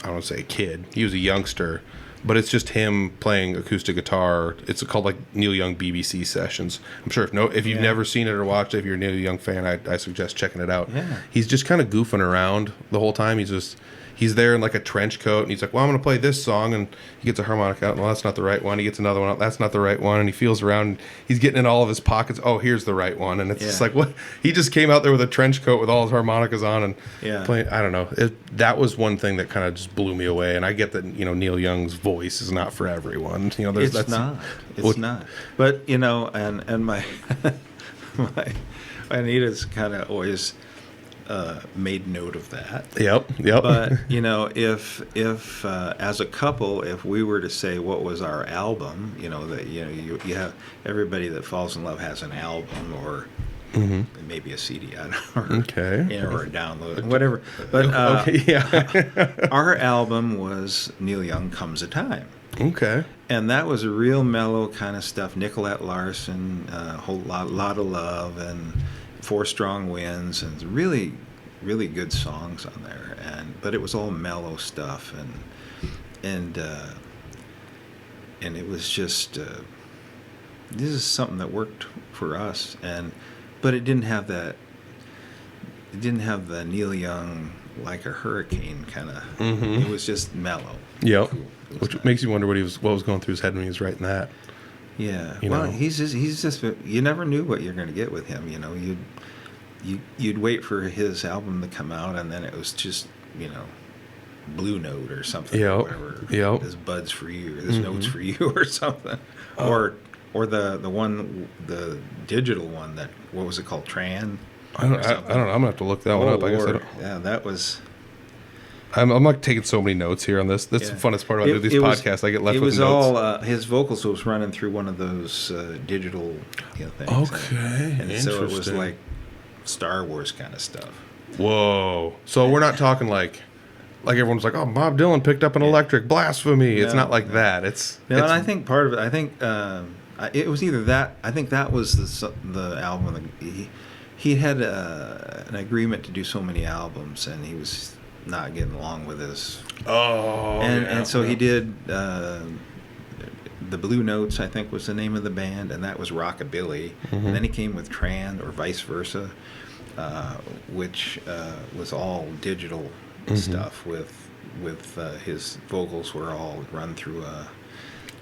Speaker 1: I don't want to say a kid, he was a youngster, but it's just him playing acoustic guitar. It's called like Neil Young BBC Sessions. I'm sure if you've never seen it or watched it, if you're a Neil Young fan, I suggest checking it out.
Speaker 2: Yeah.
Speaker 1: He's just kind of goofing around the whole time. He's there in like a trench coat, and he's like, well, I'm going to play this song, and he gets a harmonica out, well, that's not the right one. He gets another one out, that's not the right one, and he feels around, and he's getting in all of his pockets, oh, here's the right one, and it's just like, what? He just came out there with a trench coat with all his harmonicas on and playing, I don't know. That was one thing that kind of just blew me away, and I get that, Neil Young's voice is not for everyone.
Speaker 2: It's not. But, and my, my Anita's kind of always... made note of that.
Speaker 1: Yep.
Speaker 2: But if as a couple, if we were to say what was our album, that you have everybody that falls in love has an album or maybe a CD, I don't know, or a download, whatever. But our album was Neil Young Comes a Time.
Speaker 1: Okay.
Speaker 2: And that was real mellow kind of stuff. Nicolette Larson, a whole lot of love, and Four Strong Winds, and really, really good songs on there. But it was all mellow stuff, and it was just this is something that worked for us, but it didn't have that. It didn't have the Neil Young like a hurricane kind of.
Speaker 1: Mm-hmm.
Speaker 2: It was just mellow.
Speaker 1: Yep.
Speaker 2: Cool.
Speaker 1: Which
Speaker 2: nice.
Speaker 1: makes you wonder what was going through his head when he was writing that.
Speaker 2: Yeah.
Speaker 1: You
Speaker 2: well,
Speaker 1: know?
Speaker 2: he's just you never knew what you're going to get with him. You know, you'd wait for his album to come out, and then it was just, you know, Blue Note or something,
Speaker 1: Yep.
Speaker 2: or whatever.
Speaker 1: Yep.
Speaker 2: This Buds for You, or this
Speaker 1: Mm-hmm.
Speaker 2: Notes for You, or something, or the digital one that, what was it called, Tran?
Speaker 1: I don't know. I'm gonna have to look that one up. I guess I
Speaker 2: Lord.
Speaker 1: don't.
Speaker 2: Yeah, that was.
Speaker 1: I'm like taking so many notes here on this. That's the funnest part about doing these podcasts. I get left with notes.
Speaker 2: It was all his vocals was running through one of those digital, things.
Speaker 1: Okay,
Speaker 2: and so it was like Star Wars kind of stuff.
Speaker 1: Whoa! So we're not talking like everyone's like, oh, Bob Dylan picked up an electric, blasphemy. It's not like that. It's
Speaker 2: and I think part of it. I think it was either that. I think that was the album. He had an agreement to do so many albums, and he was not getting along with his. And so he did the Blue Notes, I think, was the name of the band, and that was rockabilly.
Speaker 1: Mm-hmm.
Speaker 2: And then he came with Tran, or vice versa, which was all digital stuff with his vocals were all run through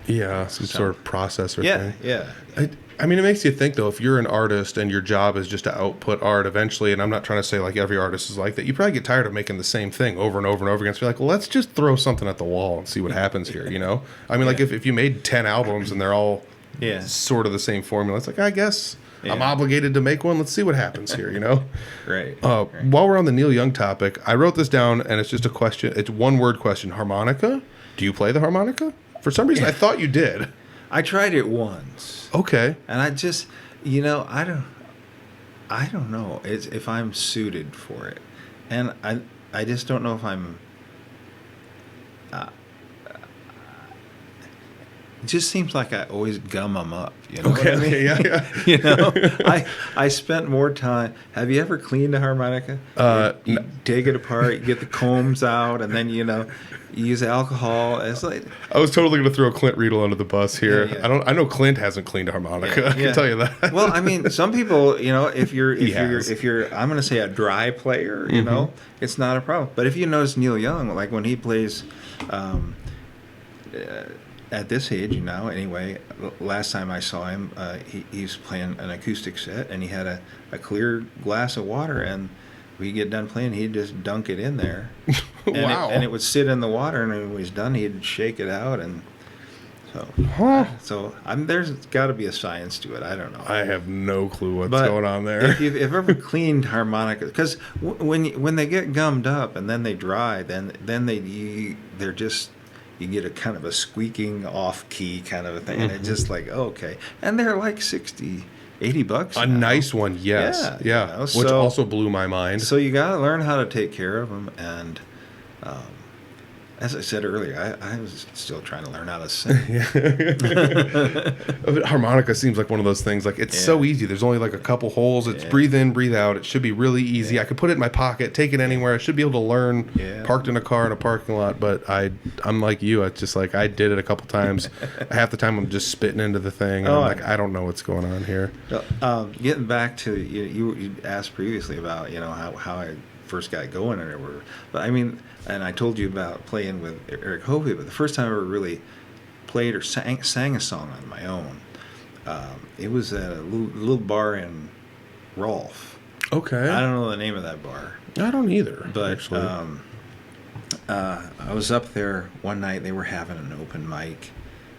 Speaker 1: some sort of processor thing.
Speaker 2: Yeah.
Speaker 1: I mean, it makes you think, though, if you're an artist and your job is just to output art eventually, and I'm not trying to say like every artist is like that, you probably get tired of making the same thing over and over and over again. So you're like, well, let's just throw something at the wall and see what happens here, you know? I mean, like if you made 10 albums and they're all sort of the same formula, it's like, I guess I'm obligated to make one. Let's see what happens here, you know?
Speaker 2: Right.
Speaker 1: While we're on the Neil Young topic, I wrote this down, and it's just a question. It's one word question. Harmonica? Do you play the harmonica? For some reason, I thought you did.
Speaker 2: I tried it once.
Speaker 1: Okay.
Speaker 2: And I just, I don't know if I'm suited for it, and I just don't know if I'm. It just seems like I always gum them up. You know what I mean?
Speaker 1: Yeah.
Speaker 2: I spent more time. Have you ever cleaned a harmonica? You take it apart, you get the combs out, and then you use alcohol. It's like,
Speaker 1: I was totally going to throw Clint Riedel under the bus here.
Speaker 2: Yeah.
Speaker 1: I know Clint hasn't cleaned a harmonica. I can tell you that.
Speaker 2: Well, I mean, some people, if you're I'm going to say a dry player, it's not a problem. But if you notice Neil Young, like when he plays at this age now, anyway, last time I saw him, he was playing an acoustic set, and he had a clear glass of water, and we get done playing, he'd just dunk it in there. And
Speaker 1: wow.
Speaker 2: It would sit in the water, and when he's done, he'd shake it out, and so there's got to be a science to it. I don't know.
Speaker 1: I have no clue what's going on there.
Speaker 2: If you've ever cleaned harmonicas, because when they get gummed up and then they dry, then they're just, you get a kind of a squeaking off key kind of a thing, and it's just like, okay, and they're like $60-$80
Speaker 1: a
Speaker 2: now.
Speaker 1: Nice one, yes, yeah. Which also blew my mind.
Speaker 2: So you got to learn how to take care of them, and as I said earlier, I was still trying to learn how to sing.
Speaker 1: Harmonica seems like one of those things. Like it's so easy. There's only like a couple holes. It's breathe in, breathe out. It should be really easy. I could put it in my pocket, take it anywhere. I should be able to learn parked in a car in a parking lot. But I'm like you. It's just like I did it a couple times. Half the time I'm just spitting into the thing. And I'm like, I don't know what's going on here.
Speaker 2: Getting back to you asked previously about how I first got going and everywhere. But I mean, and I told you about playing with Erick Hovey, but the first time I ever really played or sang a song on my own, it was at a little bar in Rolfe.
Speaker 1: Okay.
Speaker 2: I don't know the name of that bar.
Speaker 1: I don't either.
Speaker 2: But
Speaker 1: actually.
Speaker 2: I was up there one night. They were having an open mic,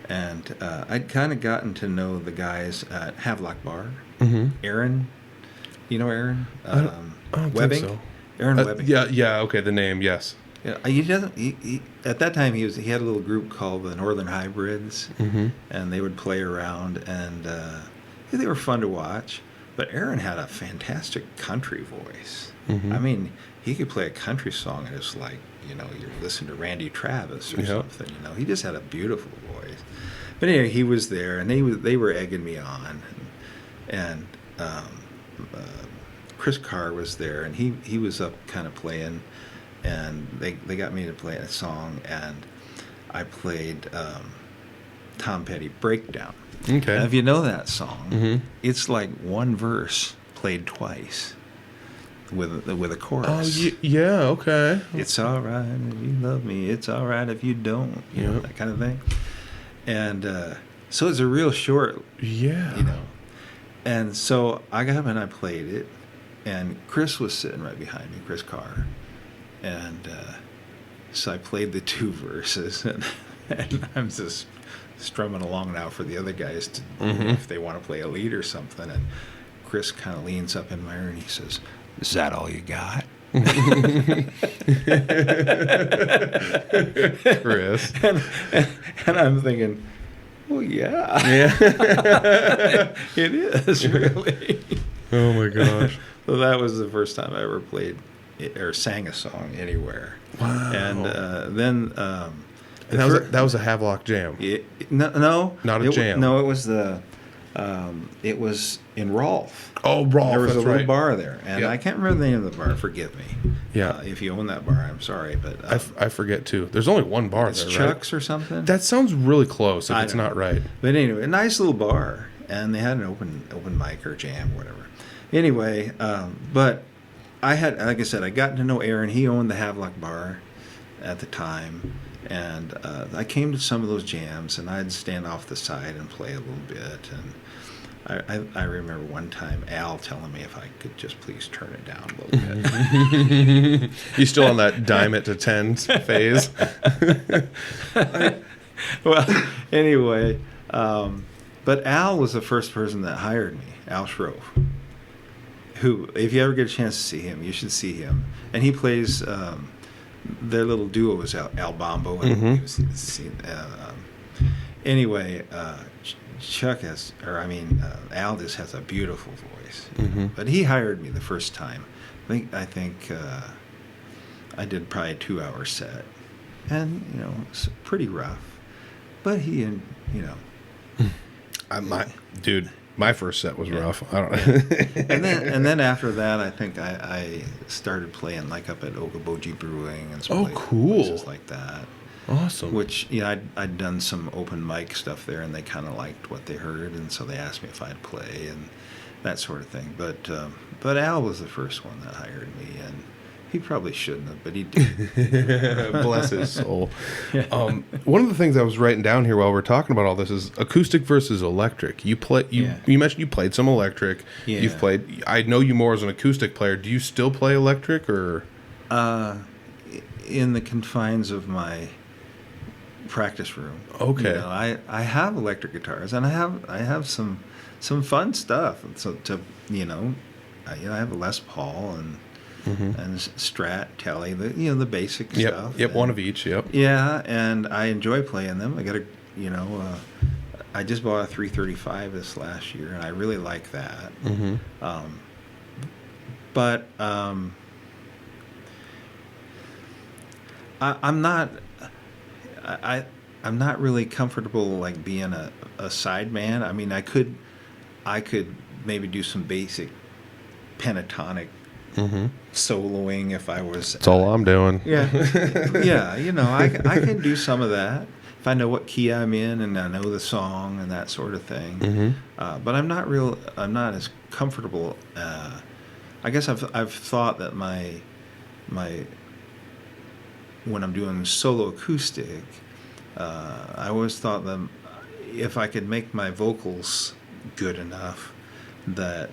Speaker 2: and I'd kind of gotten to know the guys at Havelock Bar. Mm-hmm. Aaron, you know Aaron?
Speaker 1: I don't
Speaker 2: Webbing?
Speaker 1: think so.
Speaker 2: Aaron Webbing.
Speaker 1: Yeah. Okay, the name, yes.
Speaker 2: Yeah, he at that time he had a little group called the Northern Hybrids, and they would play around, and they were fun to watch. But Aaron had a fantastic country voice. Mm-hmm. I mean, he could play a country song, and it's like you're listening to Randy Travis or something. He just had a beautiful voice. But anyway, he was there, and they were egging me on, and Chris Carr was there, and he was up kind of playing, and they got me to play a song, and I played Tom Petty Breakdown.
Speaker 1: Okay.
Speaker 2: Now, if you know that song,
Speaker 1: Mm-hmm.
Speaker 2: it's like one verse played twice with a chorus.
Speaker 1: Oh, yeah, okay.
Speaker 2: It's all right if you love me. It's all right if you don't. You know,
Speaker 1: Yep.
Speaker 2: that kind of thing. And so it's a real short,
Speaker 1: Yeah.
Speaker 2: you know. And so I got up and I played it. And Chris was sitting right behind me, Chris Carr. And so I played the two verses. And I'm just strumming along now for the other guys to if they want to play a lead or something. And Chris kind of leans up in my ear and he says, "Is that all you got?"
Speaker 1: Chris.
Speaker 2: And I'm thinking, well, yeah.
Speaker 1: Yeah.
Speaker 2: It is, really.
Speaker 1: Oh, my gosh.
Speaker 2: So that was the first time I ever played or sang a song anywhere.
Speaker 1: Wow.
Speaker 2: And then...
Speaker 1: And that was a Havelock jam.
Speaker 2: No.
Speaker 1: Not a jam.
Speaker 2: No, it was it was in Rolfe.
Speaker 1: Oh, Rolfe,
Speaker 2: There was a
Speaker 1: that's
Speaker 2: little
Speaker 1: right.
Speaker 2: bar there, and
Speaker 1: Yep.
Speaker 2: I can't remember the name of the bar. Forgive me.
Speaker 1: Yeah.
Speaker 2: If you own that bar, I'm sorry, but
Speaker 1: I forget, too. There's only one bar
Speaker 2: it's
Speaker 1: there,
Speaker 2: Chuck's or something.
Speaker 1: That sounds really close if
Speaker 2: I
Speaker 1: it's
Speaker 2: don't
Speaker 1: not
Speaker 2: know.
Speaker 1: right.
Speaker 2: But anyway, a nice little bar, and they had an open mic or jam or whatever. Anyway, but I had, like I said, I got to know Aaron. He owned the Havelock bar at the time, and I came to some of those jams, and I'd stand off the side and play a little bit. And I remember one time Al telling me if I could just please turn it down a little bit.
Speaker 1: You still on that dime it to 10 phase?
Speaker 2: Well, anyway, but Al was the first person that hired me, Al Shrove, who, if you ever get a chance to see him, you should see him. And he plays, their little duo is Al Bombo. And anyway, Chuck has, Al just has a beautiful voice. But he hired me the first time. I think I did probably a 2-hour set. And, you know, it's pretty rough. But
Speaker 1: Dude, my first set was rough. I don't
Speaker 2: and then after that, I think I started playing like up at Okoboji Brewing and some places like that.
Speaker 1: Awesome.
Speaker 2: Which, you know, I'd done some open mic stuff there, and they kind of liked what they heard, and so they asked me if I'd play and that sort of thing. But Al was the first one that hired me, and he probably shouldn't have, but he did.
Speaker 1: Bless his soul. One of the things I was writing down here while we're talking about all this is acoustic versus electric. You mentioned you played some electric.
Speaker 2: Yeah.
Speaker 1: You've played. I know you more as an acoustic player. Do you still play electric or?
Speaker 2: In the confines of my practice room.
Speaker 1: Okay.
Speaker 2: You know, I have electric guitars, and I have some fun stuff. And so I have a Les Paul and Strat, Tele, the basic stuff.
Speaker 1: Yep, one of each. Yep.
Speaker 2: Yeah, and I enjoy playing them. I got I just bought a 335 this last year, and I really like that. But I'm not really comfortable like being a sideman. I mean, I could maybe do some basic pentatonic soloing if I was.
Speaker 1: That's all I'm doing.
Speaker 2: Yeah, I can do some of that if I know what key I'm in and I know the song and that sort of thing. But I'm not as comfortable. I guess I've thought that my when I'm doing solo acoustic, I always thought that if I could make my vocals good enough that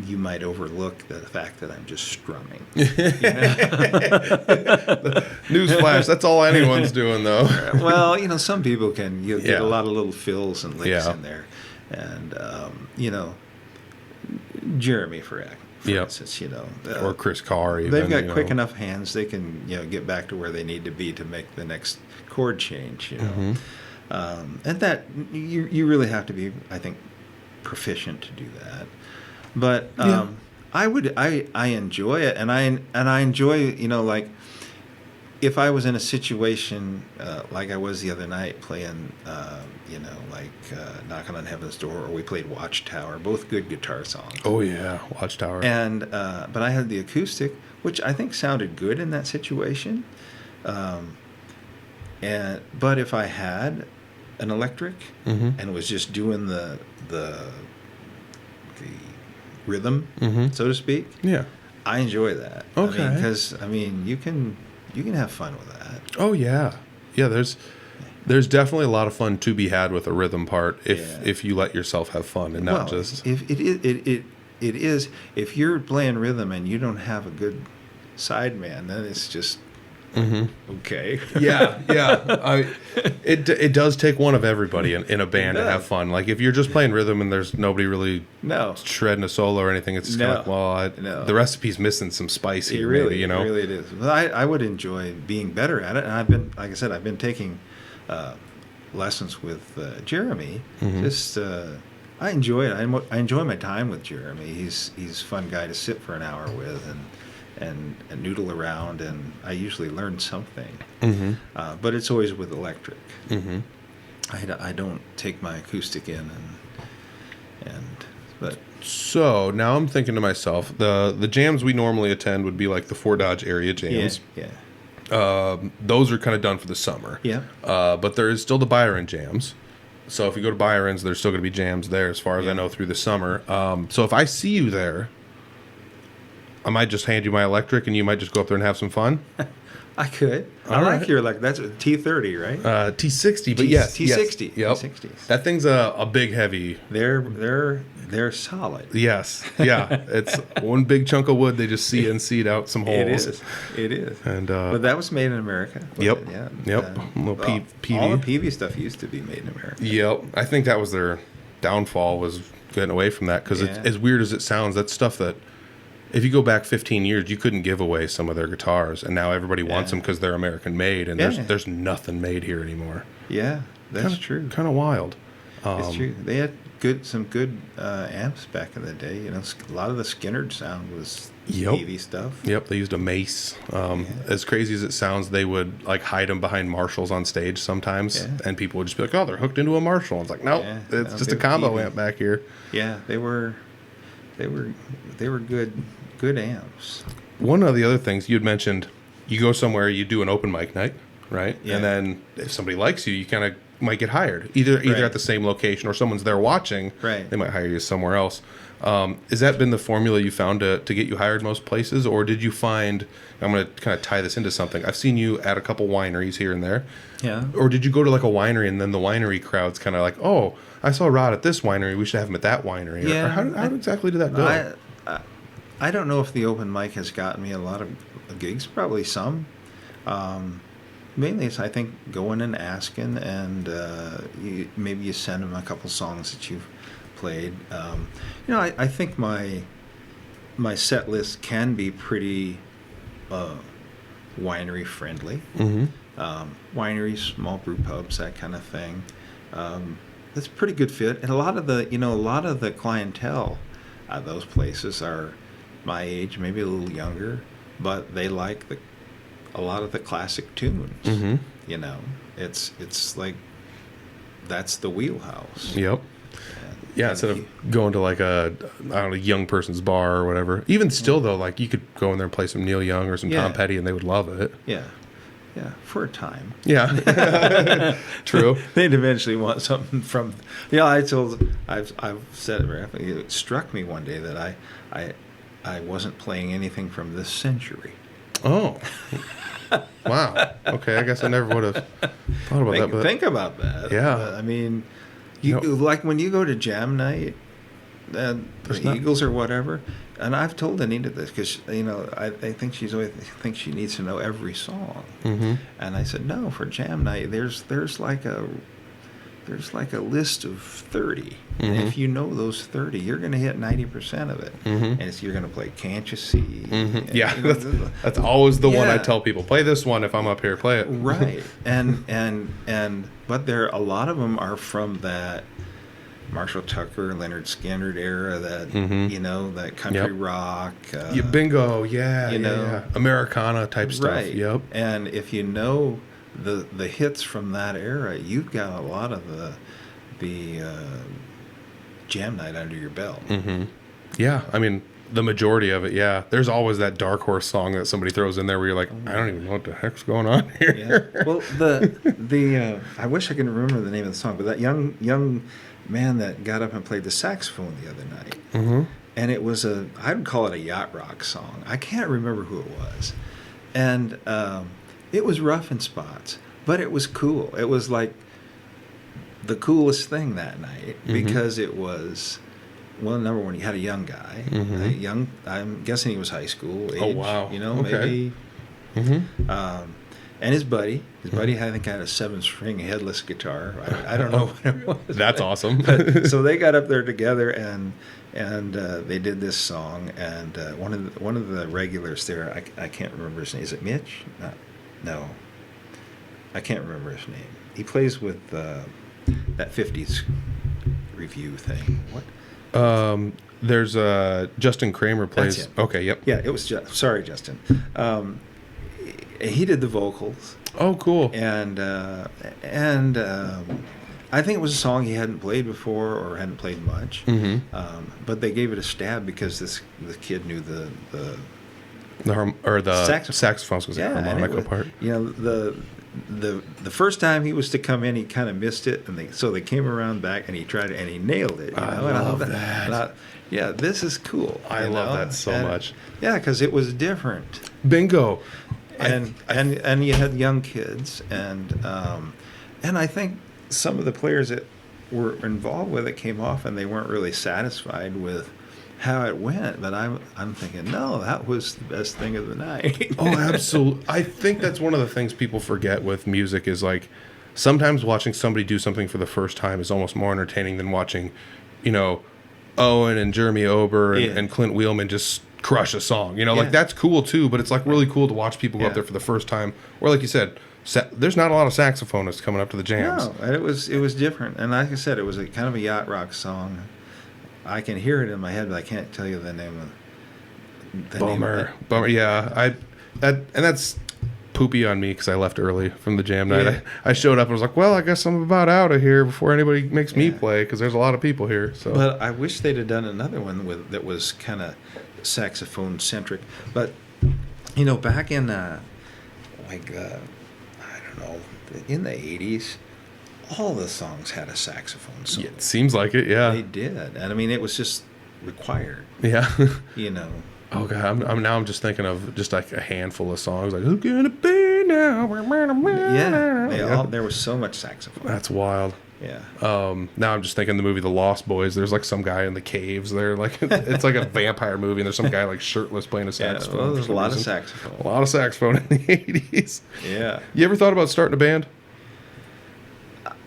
Speaker 2: you might overlook the fact that I'm just strumming.
Speaker 1: Newsflash, that's all anyone's doing, though.
Speaker 2: Well, some people can get a lot of little fills and licks in there. And, Jeremy, for instance,
Speaker 1: or Chris Carr, even.
Speaker 2: They've got quick enough hands, they can, get back to where they need to be to make the next chord change, and that, you really have to be, I think, proficient to do that. But I enjoy it, and I enjoy, like if I was in a situation like I was the other night playing, Knocking on Heaven's Door, or we played Watchtower, both good guitar songs.
Speaker 1: Oh yeah, Watchtower.
Speaker 2: And but I had the acoustic, which I think sounded good in that situation. But if I had an electric and was just doing the rhythm, so to speak,
Speaker 1: yeah,
Speaker 2: I enjoy that.
Speaker 1: Okay.
Speaker 2: Because you can have fun with that.
Speaker 1: Oh yeah, yeah. There's definitely a lot of fun to be had with a rhythm part if you let yourself have fun and not just.
Speaker 2: If it is if you're playing rhythm and you don't have a good sideman, then it's just okay.
Speaker 1: Yeah. It does take one of everybody in a band to have fun. Like if you're just playing rhythm and there's nobody really shredding a solo or anything, it's kind of the recipe's missing some spice here. Maybe,
Speaker 2: It really it is. Well, I would enjoy being better at it, and I've been taking lessons with Jeremy. Just I enjoy it. I enjoy my time with Jeremy. He's a fun guy to sit for an hour with and noodle around, and I usually learn something. But it's always with electric. I don't take my acoustic in but.
Speaker 1: So now I'm thinking to myself, the jams we normally attend would be like the Fort Dodge area jams.
Speaker 2: Yeah.
Speaker 1: Those are kind of done for the summer.
Speaker 2: Yeah.
Speaker 1: But there is still the Byron jams. So if you go to Byron's, there's still going to be jams there as far as I know through the summer. So if I see you there, I might just hand you my electric and you might just go up there and have some fun.
Speaker 2: I could.
Speaker 1: All right.
Speaker 2: Like your electric. That's a T30, right?
Speaker 1: T60, but yes.
Speaker 2: T60.
Speaker 1: Yep.
Speaker 2: T60s.
Speaker 1: That thing's a big heavy.
Speaker 2: They're solid.
Speaker 1: Yes. Yeah. It's one big chunk of wood. They just CNC'd out some holes.
Speaker 2: It is.
Speaker 1: And
Speaker 2: but that was made in America.
Speaker 1: Yep.
Speaker 2: Yeah.
Speaker 1: Yep. Little PV.
Speaker 2: All the PV stuff used to be made in America.
Speaker 1: Yep. I think that was their downfall, was getting away from that, because as weird as it sounds, that's stuff that if you go back 15 years, you couldn't give away some of their guitars, and now everybody wants them because they're American made, and there's nothing made here anymore.
Speaker 2: Yeah, that's true.
Speaker 1: Kind of wild.
Speaker 2: It's true. They had some good amps back in the day. A lot of the Skinnerd sound was PV stuff.
Speaker 1: Yep, they used a Mace. As crazy as it sounds, they would like hide them behind Marshalls on stage sometimes, and people would just be like, "Oh, they're hooked into a Marshall." It's like, nope, it's just a combo amp back here.
Speaker 2: Yeah, they were good amps.
Speaker 1: One of the other things you'd mentioned, you go somewhere, you do an open mic night, right?
Speaker 2: Yeah.
Speaker 1: And then if somebody likes you, you kind of might get hired, either at the same location or someone's there watching.
Speaker 2: Right.
Speaker 1: They might hire you somewhere else. Has that been the formula you found to get you hired most places, or did you find? I'm going to kind of tie this into something. I've seen you at a couple wineries here and there.
Speaker 2: Yeah.
Speaker 1: Or did you go to like a winery and then the winery crowd's kind of like, oh, I saw Rod at this winery, we should have him at that winery.
Speaker 2: Yeah.
Speaker 1: Or how exactly did that go?
Speaker 2: I don't know if the open mic has gotten me a lot of gigs. Probably some. Mainly it's, I think, going and asking, and maybe you send them a couple songs that you've played. I think my set list can be pretty winery friendly. Wineries, small brew pubs, that kind of thing. That's a pretty good fit, and a lot of the clientele at those places are my age, maybe a little younger, but they like a lot of the classic tunes. It's like that's the wheelhouse.
Speaker 1: Yep. Yeah, instead of going to like a young person's bar or whatever. Even still though, like you could go in there and play some Neil Young or some Tom Petty and they would love it.
Speaker 2: Yeah, for a time.
Speaker 1: Yeah, true.
Speaker 2: They'd eventually want something from. I've said it. It struck me one day that I wasn't playing anything from this century.
Speaker 1: Oh, wow. Okay, I guess I never would have thought about that. But
Speaker 2: think about that.
Speaker 1: Yeah.
Speaker 2: Like when you go to jam night, the Eagles or whatever, and I've told Anita this because I think she thinks she needs to know every song, and I said no, for jam night there's like a list of 30, and if you know those 30, you're going to hit 90% of it, and you're going to play Can't You See?
Speaker 1: Yeah, that's always the one I tell people, play this one if I'm up here, play it.
Speaker 2: Right, but a lot of them are from that Marshall Tucker, Leonard Skinner era, that that country
Speaker 1: Yep.
Speaker 2: rock.
Speaker 1: Yeah, bingo, yeah,
Speaker 2: you know.
Speaker 1: yeah. Americana type stuff.
Speaker 2: Right.
Speaker 1: Yep.
Speaker 2: And if you know the hits from that era, you've got a lot of the jam night under your belt.
Speaker 1: Mm-hmm. Yeah, I mean, the majority of it, yeah. There's always that dark horse song that somebody throws in there where you're like, I don't even know what the heck's going on here.
Speaker 2: Yeah. Well, the I wish I could remember the name of the song, but that young man that got up and played the saxophone the other night,
Speaker 1: Mm-hmm.
Speaker 2: and it was I'd call it a yacht rock song. I can't remember who it was, and it was rough in spots, but it was cool. It was like the coolest thing that night because it was. Well, number one, he had a young guy. I'm guessing he was high school age.
Speaker 1: Oh, wow.
Speaker 2: Maybe.
Speaker 1: Mm-hmm.
Speaker 2: And his buddy, I think, had a 7-string headless guitar. I don't know what it was.
Speaker 1: That's awesome.
Speaker 2: But, so they got up there together and they did this song. And one of the regulars there, I can't remember his name. Is it Mitch? No, I can't remember his name. He plays with that 50s review thing. What?
Speaker 1: There's Justin Kramer plays.
Speaker 2: That's it.
Speaker 1: Okay, yep.
Speaker 2: Yeah, it was sorry, Justin. He did the vocals,
Speaker 1: Oh, cool.
Speaker 2: and I think it was a song he hadn't played before or hadn't played much. But they gave it a stab because the kid knew the
Speaker 1: saxophones was the harmonica part.
Speaker 2: You know, the first time he was to come in, he kind of missed it, and so they came around back, and he tried it, and he nailed it.
Speaker 1: I love that.
Speaker 2: Yeah, this is cool.
Speaker 1: I love that so much.
Speaker 2: Yeah, because it was different.
Speaker 1: Bingo.
Speaker 2: And you had young kids, and I think some of the players that were involved with it came off, and they weren't really satisfied with how it went. But I'm thinking, no, that was the best thing of the night.
Speaker 1: Oh, absolutely. I think that's one of the things people forget with music is like sometimes watching somebody do something for the first time is almost more entertaining than watching, Owen and Jeremy Ober and Clint Wheelman just crush a song. Like that's cool too, but it's like really cool to watch people go up there for the first time. Or like you said, there's not a lot of saxophonists coming up to the jams.
Speaker 2: No, and it was different. And like I said, it was a kind of a yacht rock song. I can hear it in my head, but I can't tell you the name of
Speaker 1: Bummer. Yeah, that's poopy on me because I left early from the jam night.
Speaker 2: Yeah.
Speaker 1: I showed up and was like, well, I guess I'm about out of here before anybody makes me play because there's a lot of people here. So,
Speaker 2: but I wish they'd have done another one that was kind of saxophone centric. But back in I don't know, in the 80s, all the songs had a saxophone solo.
Speaker 1: Yeah, it seems like it. Yeah,
Speaker 2: they did, and I mean it was just required.
Speaker 1: Yeah.
Speaker 2: Oh
Speaker 1: God, I'm just thinking of just like a handful of songs like "Who's Gonna Be Now."
Speaker 2: Yeah, there was so much saxophone.
Speaker 1: That's wild.
Speaker 2: Yeah.
Speaker 1: Now I'm just thinking the movie The Lost Boys. There's like some guy in the caves there, like it's like a vampire movie, and there's some guy like shirtless playing a saxophone.
Speaker 2: Well, there's a lot of saxophone.
Speaker 1: A lot of saxophone in the '80s.
Speaker 2: Yeah.
Speaker 1: You ever thought about starting a band?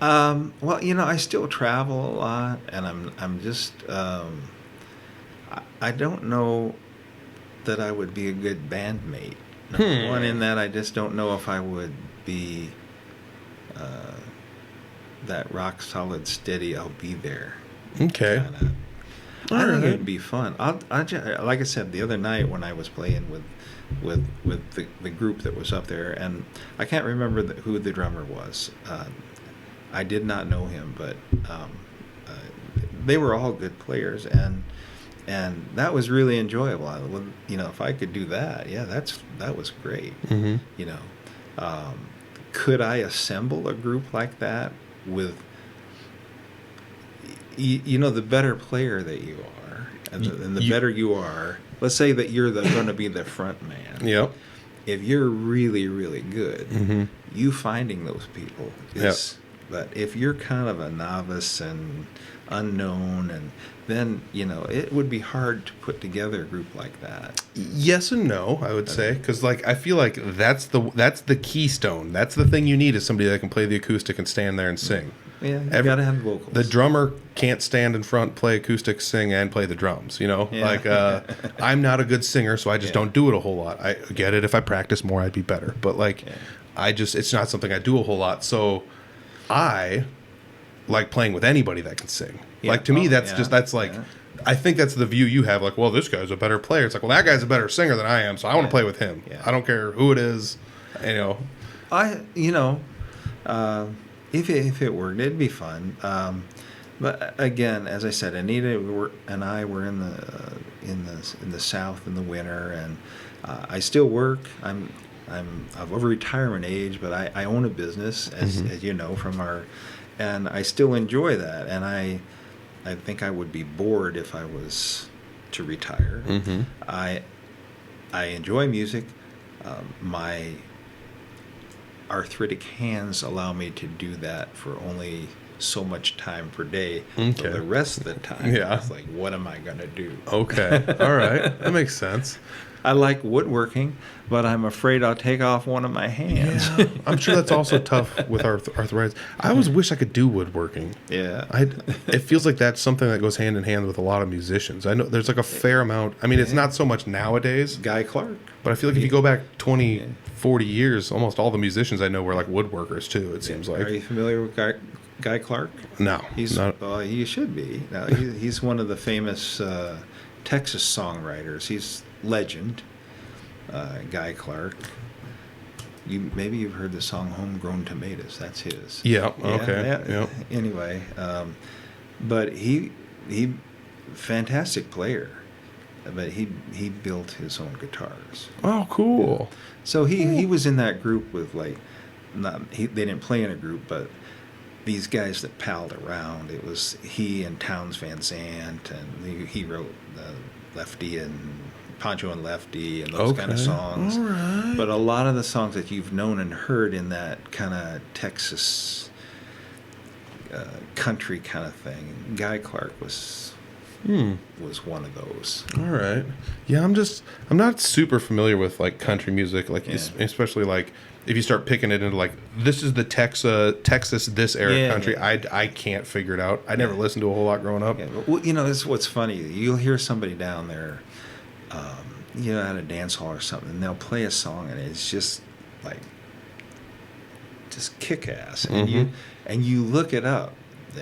Speaker 2: Well, I still travel a lot, and I'm just I don't know that I would be a good bandmate. Number one, in that I just don't know if I would be that rock solid, steady. I'll be there.
Speaker 1: Okay.
Speaker 2: I think it'd be fun. Like I said the other night when I was playing with the group that was up there, and I can't remember who the drummer was. I did not know him, but they were all good players, and that was really enjoyable. If I could do that, that was great. Could I assemble a group like that with the better player that you are, and the better you are? Let's say that you're going to be the front man.
Speaker 1: Yep.
Speaker 2: If you're really, really good, you finding those people is. But if you're kind of a novice and unknown, and then it would be hard to put together a group like that.
Speaker 1: Yes and no, I would say, because I feel like that's the keystone. That's the thing you need is somebody that can play the acoustic and stand there and sing.
Speaker 2: Yeah, you gotta have vocals.
Speaker 1: The drummer can't stand in front, play acoustic, sing, and play the drums. I'm not a good singer, so I just don't do it a whole lot. I get it. If I practice more, I'd be better. But it's not something I do a whole lot. So I like playing with anybody that can sing.
Speaker 2: Yeah.
Speaker 1: Like to me, that's
Speaker 2: yeah,
Speaker 1: just that's like.
Speaker 2: yeah.
Speaker 1: I think that's the view you have. Like, well, this guy's a better player. It's like, well, that guy's a better singer than I am, so I want to play with him.
Speaker 2: Yeah.
Speaker 1: I don't care who it is. You know.
Speaker 2: If it worked, it'd be fun. But again, as I said, Anita and I were in the South in the winter, and I still work. I'm of retirement age, but I own a business, as you know from and I still enjoy that. And I think I would be bored if I was to retire.
Speaker 1: Mm-hmm.
Speaker 2: I enjoy music. My arthritic hands allow me to do that for only so much time per day.
Speaker 1: Okay.
Speaker 2: So the rest of the time,
Speaker 1: Yeah.
Speaker 2: it's like, what am I going to do?
Speaker 1: Okay. All right. That makes sense.
Speaker 2: I like woodworking, but I'm afraid I'll take off one of my hands.
Speaker 1: Yeah. I'm sure that's also tough with arthritis. I always wish I could do woodworking.
Speaker 2: Yeah.
Speaker 1: It feels like that's something that goes hand in hand with a lot of musicians. I know there's like a fair amount. I mean, it's not so much nowadays,
Speaker 2: Guy Clark.
Speaker 1: but I feel like if you go back 20, 40 years, almost all the musicians I know were like woodworkers too, it seems like.
Speaker 2: Are you familiar with Guy Clark?
Speaker 1: No.
Speaker 2: He's he should be. No, he's one of the famous Texas songwriters. He's legend. Guy Clark. Maybe you've heard the song "Homegrown Tomatoes." That's his.
Speaker 1: Yeah. Okay. Yeah.
Speaker 2: Anyway, but he fantastic player. But he built his own guitars.
Speaker 1: Oh, cool.
Speaker 2: So he was in that group with they didn't play in a group, but these guys that palled around. It was he and Townes Van Zandt, and he wrote Lefty and Poncho and Lefty and those kind of songs.
Speaker 1: All right.
Speaker 2: But a lot of the songs that you've known and heard in that kind of Texas country kind of thing, Guy Clark was one of those.
Speaker 1: All right. Yeah, I'm not super familiar with like country music, like especially like if you start picking it into like this is the Texas this era country. I can't figure it out. I never listened to a whole lot growing up.
Speaker 2: Yeah, well, this is what's funny. You'll hear somebody down there, at a dance hall or something, and they'll play a song, and it's just like kick ass, and you look it up,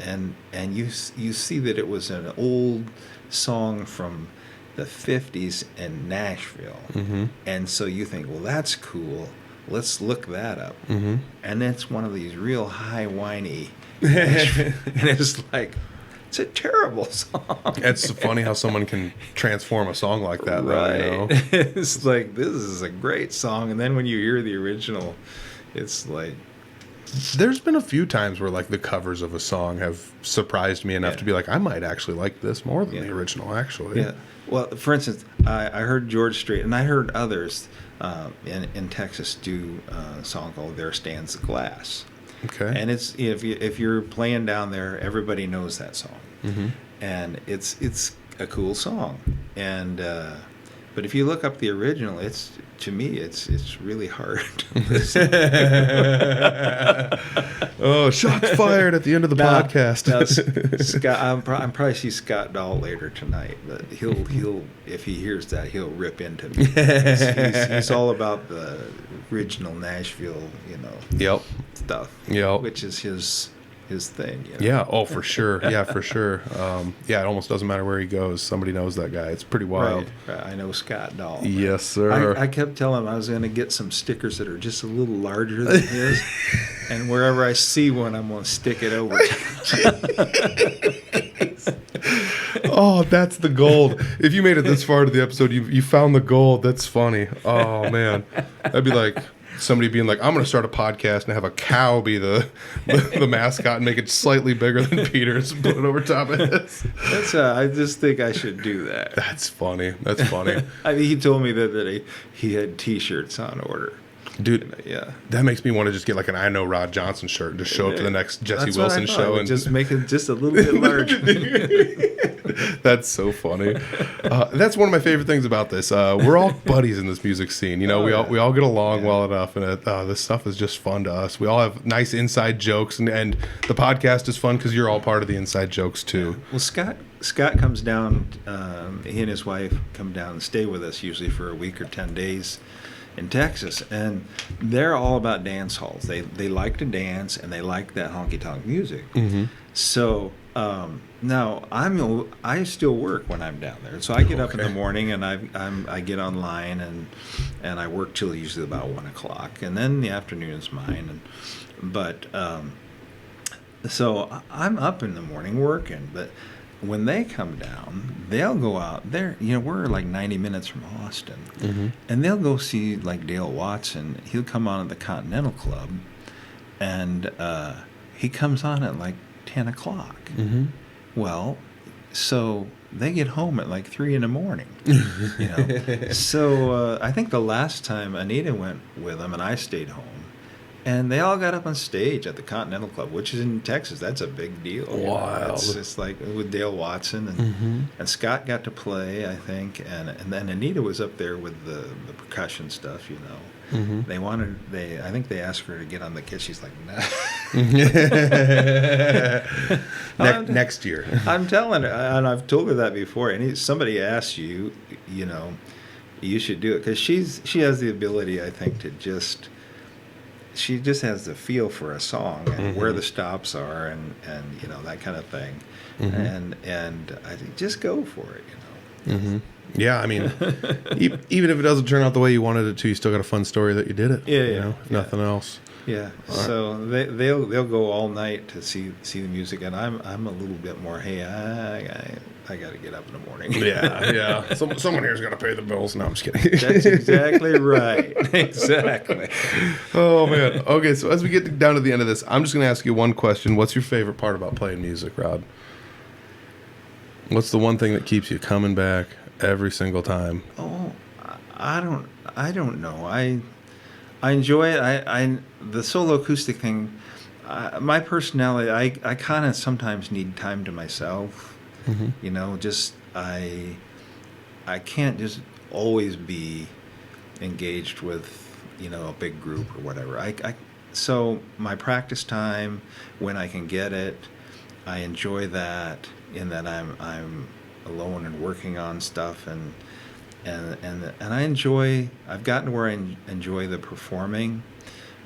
Speaker 2: and you see that it was an old song from the 50s in Nashville, and so you think, well, that's cool. Let's look that up, and it's one of these real high whiny, and it's like. It's a terrible song.
Speaker 1: It's funny how someone can transform a song like that,
Speaker 2: right?
Speaker 1: Though,
Speaker 2: It's like, this is a great song, and then when you hear the original, it's like.
Speaker 1: There's been a few times where like the covers of a song have surprised me enough to be like, I might actually like this more than the original. Actually,
Speaker 2: yeah. Well, for instance, I heard George Strait, and I heard others in Texas do a song called "There Stands the Glass."
Speaker 1: Okay.
Speaker 2: And it's if you're playing down there, everybody knows that song, and it's a cool song. And but if you look up the original, it's really hard to listen.
Speaker 1: Oh, shots fired at the end of the podcast.
Speaker 2: Now, Scott, I'm probably see Scott Dahl later tonight, but he'll if he hears that, he'll rip into me. He's all about the original Nashville, stuff.
Speaker 1: Yep.
Speaker 2: Which is his thing.
Speaker 1: Yeah. Oh, for sure. Yeah, for sure. It almost doesn't matter where he goes. Somebody knows that guy. It's pretty wild.
Speaker 2: Right. I know Scott Dahl.
Speaker 1: Yes, sir.
Speaker 2: I kept telling him I was going to get some stickers that are just a little larger than his, and wherever I see one, I'm going to stick it over.
Speaker 1: Oh, that's the gold. If you made it this far to the episode, you found the gold. That's funny. Oh, man. That'd be like somebody being like, I'm going to start a podcast and have a cow be the mascot and make it slightly bigger than Peter's and put it over top of this.
Speaker 2: I just think I should do that.
Speaker 1: That's funny. That's funny.
Speaker 2: I mean, he told me that he had T-shirts on order.
Speaker 1: Dude, that makes me want to just get like an I Know Rod Johnson shirt and just show up to the next Jesse Wilson show and
Speaker 2: just make it just a little bit larger.
Speaker 1: That's so funny. That's one of my favorite things about this. We're all buddies in this music scene. We all get along well enough, and this stuff is just fun to us. We all have nice inside jokes, and the podcast is fun because you're all part of the inside jokes too.
Speaker 2: Well, Scott comes down. He and his wife come down and stay with us usually for a week or 10 days. in Texas, and they're all about dance halls. They like to dance, and they like that honky tonk music.
Speaker 1: Mm-hmm.
Speaker 2: So now I still work when I'm down there. So I get up in the morning, and I get online, and I work till usually about 1:00, and then the afternoon is mine. So I'm up in the morning working, but when they come down, they'll go out there. We're like 90 minutes from Austin,
Speaker 1: Mm-hmm.
Speaker 2: and they'll go see like Dale Watson. He'll come on at the Continental Club, and he comes on at like 10:00.
Speaker 1: Mm-hmm.
Speaker 2: Well, so they get home at like 3 a.m. So I think the last time Anita went with them, and I stayed home. And they all got up on stage at the Continental Club, which is in Texas. That's a big deal.
Speaker 1: Wild.
Speaker 2: It's just like with Dale Watson, and Scott got to play, I think, and then Anita was up there with the percussion stuff.
Speaker 1: Mm-hmm.
Speaker 2: I think they asked her to get on the kit. She's like, nah.
Speaker 1: Next year.
Speaker 2: I'm telling her, and I've told her that before. And somebody asks you, you should do it, because she has the ability, I think, to just. She just has the feel for a song and where the stops are and that kind of thing, and I think just go for it,
Speaker 1: Mm-hmm. Yeah, I mean, even if it doesn't turn out the way you wanted it to, you still got a fun story that you did it. If nothing else.
Speaker 2: Yeah. So they'll go all night to see the music, and I'm a little bit more. Hey, I got to get up in the morning.
Speaker 1: Yeah. Someone here's got to pay the bills. No, I'm just kidding.
Speaker 2: That's exactly right. Exactly.
Speaker 1: Oh man. Okay, so as we get down to the end of this, I'm just going to ask you one question. What's your favorite part about playing music, Rod? What's the one thing that keeps you coming back every single time?
Speaker 2: Oh, I don't know. I enjoy it. The solo acoustic thing. My personality, I kind of sometimes need time to myself.
Speaker 1: Mm-hmm.
Speaker 2: Just I can't just always be engaged with a big group or whatever. So my practice time, when I can get it, I enjoy that. In that I'm alone and working on stuff, and I enjoy. I've gotten to where I enjoy the performing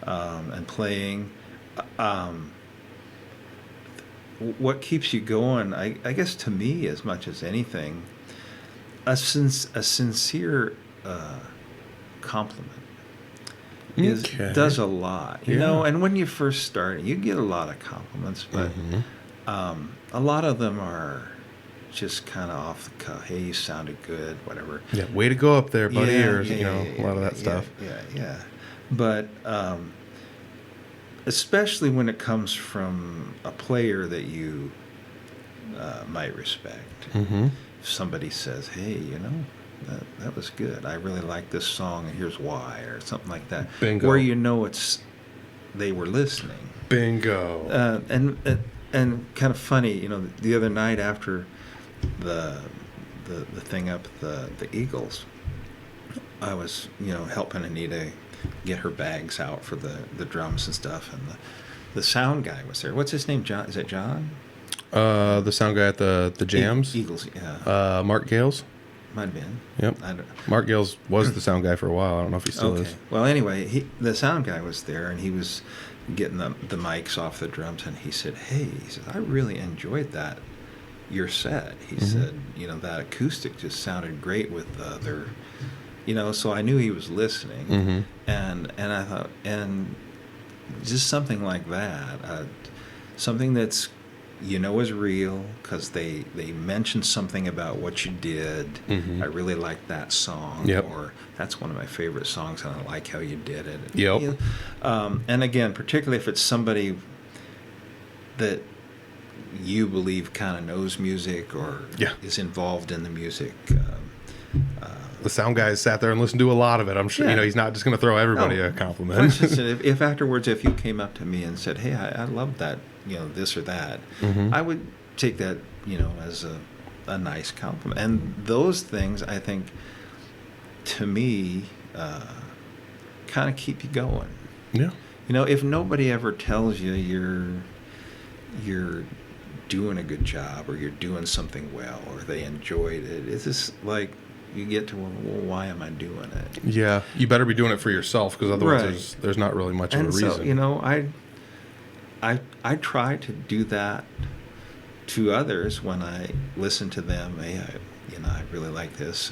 Speaker 2: and playing. What keeps you going? I guess to me, as much as anything, a sincere compliment does a lot. You know, and when you first start, you get a lot of compliments, but. A lot of them are just kind of off the cuff. Hey, you sounded good, whatever.
Speaker 1: Yeah, way to go up there, buddy, a lot of that stuff.
Speaker 2: Yeah. But especially when it comes from a player that you might respect.
Speaker 1: Mm-hmm.
Speaker 2: If somebody says, hey, that was good. I really like this song, and here's why, or something like that.
Speaker 1: Bingo.
Speaker 2: Where they were listening.
Speaker 1: Bingo.
Speaker 2: And kind of funny, the other night after the thing up at the Eagles, I was, helping Anita get her bags out for the drums and stuff, and the sound guy was there. What's his name? John? Is it John?
Speaker 1: The sound guy at the jams.
Speaker 2: Eagles, yeah.
Speaker 1: Mark Gales.
Speaker 2: Might have been.
Speaker 1: Yep. Mark Gales was the sound guy for a while. I don't know if he still is.
Speaker 2: Well, anyway, the sound guy was there, and he was getting the mics off the drums, and he said, hey, I really enjoyed that, your set. He said, that acoustic just sounded great with the other, so I knew he was listening. And I thought, and just something like that, something that's, is real, because they mentioned something about what you did. I really like that song.
Speaker 1: Yep.
Speaker 2: Or that's one of my favorite songs, and I like how you did it.
Speaker 1: Yep.
Speaker 2: And again, particularly if it's somebody that you believe kind of knows music or is involved in the music.
Speaker 1: The sound guy sat there and listened to a lot of it. I'm sure he's not just going to throw everybody a compliment.
Speaker 2: For instance, if afterwards, if you came up to me and said, hey, I love that, this or that, I would take that, as a nice compliment. And those things, I think, to me, kind of keep you going.
Speaker 1: Yeah.
Speaker 2: If nobody ever tells you you're doing a good job, or you're doing something well, or they enjoyed it, it's just like, you get to, well, why am I doing it?
Speaker 1: Yeah, you better be doing it for yourself, because otherwise there's not really much of a reason.
Speaker 2: So, I try to do that to others when I listen to them. Hey, I really like this,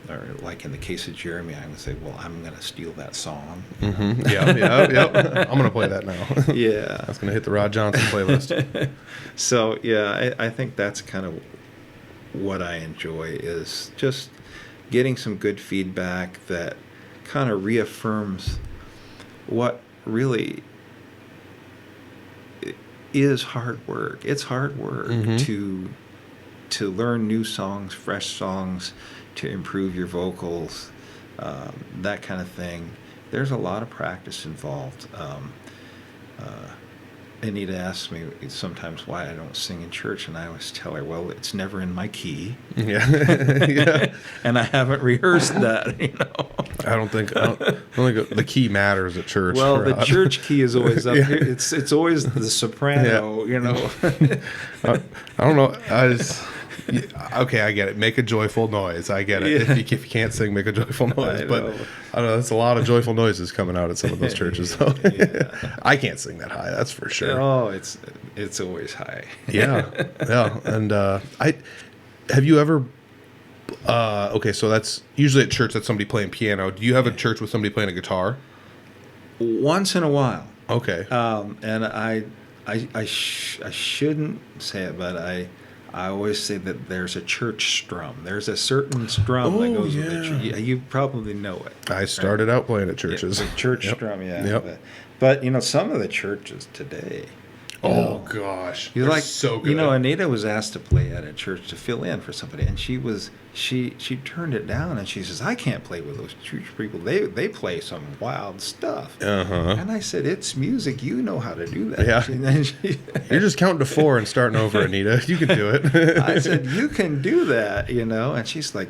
Speaker 2: or like in the case of Jeremy, I would say, well, I'm going to steal that song.
Speaker 1: Mm-hmm. Yep. I'm going to play that now.
Speaker 2: Yeah.
Speaker 1: That's going to hit the Rod Johnson playlist.
Speaker 2: So, yeah, I think that's kind of what I enjoy, is just getting some good feedback that kind of reaffirms what really is hard work. It's hard work to learn new songs, fresh songs, to improve your vocals, that kind of thing. There's a lot of practice involved. Anita asks me sometimes why I don't sing in church, and I always tell her, well, it's never in my key.
Speaker 1: Yeah. Yeah.
Speaker 2: And I haven't rehearsed that,
Speaker 1: I don't think the key matters at church.
Speaker 2: Well,
Speaker 1: Rod.
Speaker 2: the church key is always up here. It's always the soprano,
Speaker 1: I don't know. Okay, I get it. Make a joyful noise. I get it.
Speaker 2: Yeah.
Speaker 1: If you can't sing, make a joyful noise. But
Speaker 2: know.
Speaker 1: I don't know. That's a lot of joyful noises coming out at some of those churches, though.
Speaker 2: Yeah.
Speaker 1: I can't sing that high. That's for sure.
Speaker 2: Oh, it's always high.
Speaker 1: Yeah. And have you ever? Okay, so that's usually at church. That's somebody playing piano. Do you have a church with somebody playing a guitar?
Speaker 2: Once in a while.
Speaker 1: Okay.
Speaker 2: And I shouldn't say it, but I always say that there's a church strum. There's a certain strum that goes with the church. You probably know it.
Speaker 1: I started out playing at churches.
Speaker 2: The church strum, yeah.
Speaker 1: Yep.
Speaker 2: But some of the churches today.
Speaker 1: Gosh,
Speaker 2: You're like,
Speaker 1: so good.
Speaker 2: Anita was asked to play at a church to fill in for somebody, and she turned it down, and she says, I can't play with those church people. They play some wild stuff. And I said, it's music. You know how to do that.
Speaker 1: Yeah. You're just counting to 4 and starting over, Anita. You can do it.
Speaker 2: I said, you can do that, and she's like,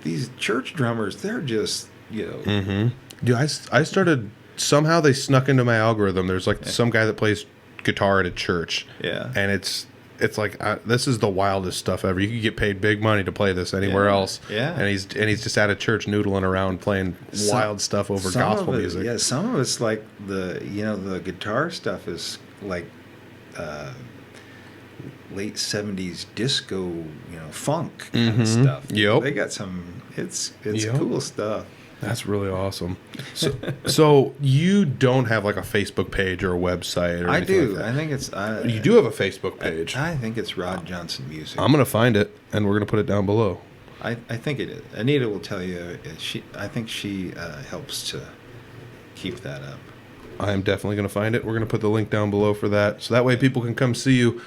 Speaker 2: these church drummers, they're just,
Speaker 1: Dude, I started. Somehow they snuck into my algorithm. There's like some guy that plays guitar at a church.
Speaker 2: Yeah.
Speaker 1: And it's like this is the wildest stuff ever. You could get paid big money to play this anywhere else.
Speaker 2: Yeah.
Speaker 1: And he's just at a church noodling around playing wild stuff over gospel music.
Speaker 2: Yeah, some of it's like the guitar stuff is like late 70s disco, funk kind of stuff.
Speaker 1: Yep.
Speaker 2: They got some it's cool stuff.
Speaker 1: That's really awesome. So you don't have like a Facebook page or a website or
Speaker 2: I
Speaker 1: anything
Speaker 2: do.
Speaker 1: like that?
Speaker 2: I think it's...
Speaker 1: you do have a Facebook page.
Speaker 2: I think it's Rod Johnson Music.
Speaker 1: I'm going to find it, and we're going to put it down below.
Speaker 2: I think it is. Anita will tell you. I think she helps to keep that up.
Speaker 1: I am definitely going to find it. We're going to put the link down below for that. So that way people can come see you.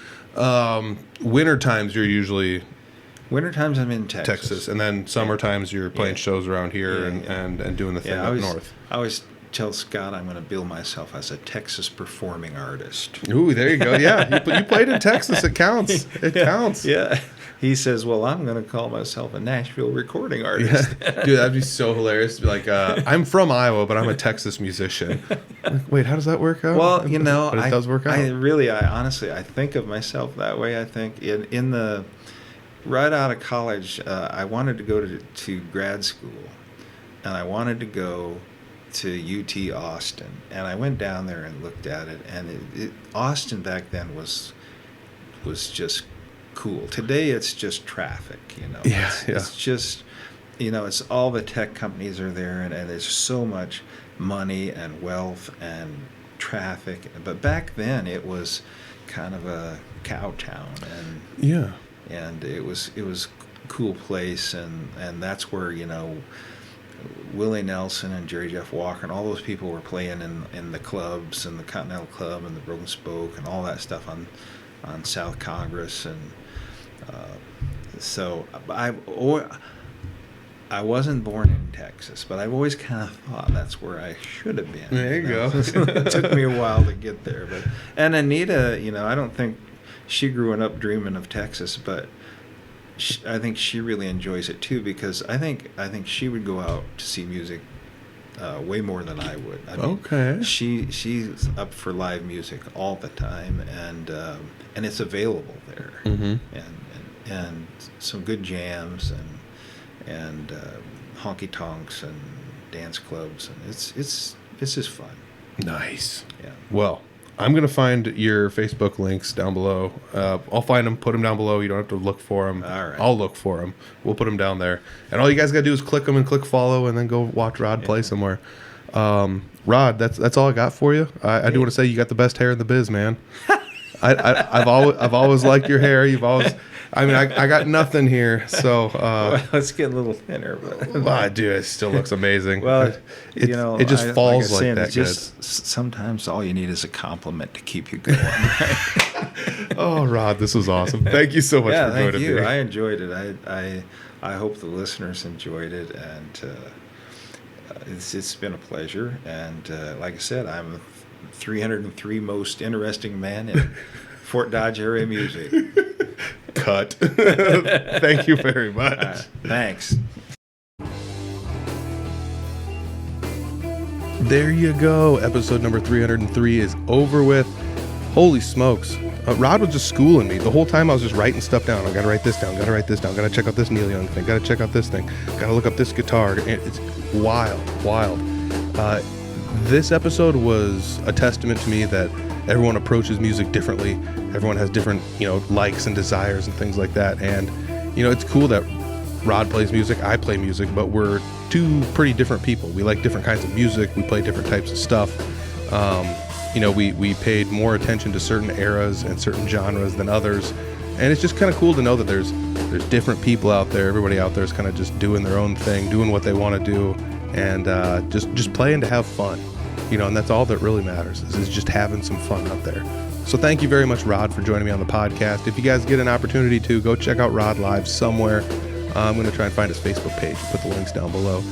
Speaker 1: Winter times you're usually...
Speaker 2: Winter times I'm in Texas.
Speaker 1: And then summer times you're playing shows around here and doing the thing up north.
Speaker 2: I always tell Scott I'm going to bill myself as a Texas performing artist.
Speaker 1: Ooh, there you go. Yeah, you played in Texas. It counts. It counts.
Speaker 2: Yeah. He says, well, I'm going to call myself a Nashville recording artist.
Speaker 1: Yeah. Dude, that'd be so hilarious to be like, I'm from Iowa, but I'm a Texas musician. Like, wait, how does that work out?
Speaker 2: Well,
Speaker 1: but it does work out.
Speaker 2: I honestly think of myself that way. I think in the... Right out of college, I wanted to go to grad school, and I wanted to go to UT Austin. And I went down there and looked at it, and Austin back then was just cool. Today, it's just traffic, It's just, it's all the tech companies are there, and there's so much money and wealth and traffic. But back then, it was kind of a cow town, and it was a cool place, and that's where Willie Nelson and Jerry Jeff Walker and all those people were playing in the clubs, and the Continental Club and the Broken Spoke and all that stuff on South Congress. And so I wasn't born in Texas, but I've always kind of thought that's where I should have been.
Speaker 1: There you go.
Speaker 2: It took me a while to get there, and Anita, I don't think she grew up dreaming of Texas, but I think she really enjoys it too, because I think she would go out to see music way more than I would. I mean,
Speaker 1: okay.
Speaker 2: She's up for live music all the time, and it's available there.
Speaker 1: Mm-hmm.
Speaker 2: And and some good jams and honky tonks and dance clubs, and it's just fun.
Speaker 1: Nice.
Speaker 2: Yeah.
Speaker 1: Well, I'm going to find your Facebook links down below. I'll find them, put them down below. You don't have to look for them.
Speaker 2: All right.
Speaker 1: I'll look for them. We'll put them down there. And all you guys got to do is click them and click follow and then go watch Rod play somewhere. Rod, that's all I got for you. I do want to say you got the best hair in the biz, man. I've always liked your hair. You've always... I mean, I got nothing here, so...
Speaker 2: well, let's get a little thinner. But
Speaker 1: well, dude, it still looks amazing.
Speaker 2: Well,
Speaker 1: it just falls like that good.
Speaker 2: Sometimes all you need is a compliment to keep you going. Right?
Speaker 1: Oh, Rod, this was awesome. Thank you so much for joining me.
Speaker 2: I enjoyed it. I hope the listeners enjoyed it, and it's been a pleasure. And like I said, I'm the 303 most interesting man in Fort Dodge area music.
Speaker 1: Cut. Thank you very much.
Speaker 2: Thanks.
Speaker 1: There you go. Episode number 303 is over with. Holy smokes. Rod was just schooling me. The whole time I was just writing stuff down. I got to write this down. Got to write this down. Got to check out this Neil Young thing. Got to check out this thing. Got to look up this guitar. It's wild. This episode was a testament to me that everyone approaches music differently. Everyone has different, likes and desires and things like that. And, it's cool that Rod plays music, I play music, but we're two pretty different people. We like different kinds of music. We play different types of stuff. We paid more attention to certain eras and certain genres than others. And it's just kind of cool to know that there's different people out there. Everybody out there is kind of just doing their own thing, doing what they want to do, and just playing to have fun. And that's all that really matters is just having some fun out there. So thank you very much, Rod, for joining me on the podcast. If you guys get an opportunity to, go check out Rod live somewhere. I'm going to try and find his Facebook page and put the links down below.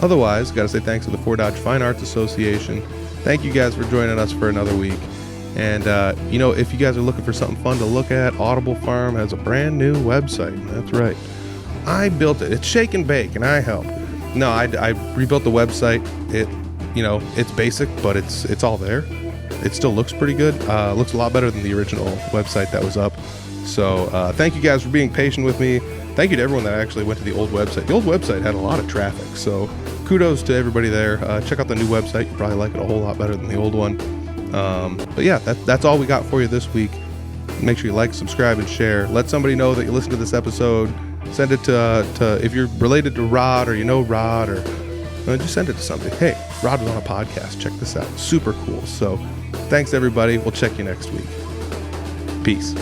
Speaker 1: Otherwise, got to say thanks to the Fort Dodge Fine Arts Association. Thank you guys for joining us for another week. And, if you guys are looking for something fun to look at, Audible Farm has a brand new website. That's right. I built it. It's shake and bake, and I helped. No, I rebuilt the website. It's basic, but it's all there. It still looks pretty good. Looks a lot better than the original website that was up. So thank you guys for being patient with me. Thank you to everyone that actually went to the old website. The old website had a lot of traffic, so kudos to everybody there. Check out the new website. You'll probably like it a whole lot better than the old one. But yeah, that's all we got for you this week. Make sure you like, subscribe, and share. Let somebody know that you listened to this episode. Send it to if you're related to Rod or Rod, or just send it to somebody. Hey, Rod was on a podcast. Check this out. Super cool. So thanks, everybody. We'll check you next week. Peace.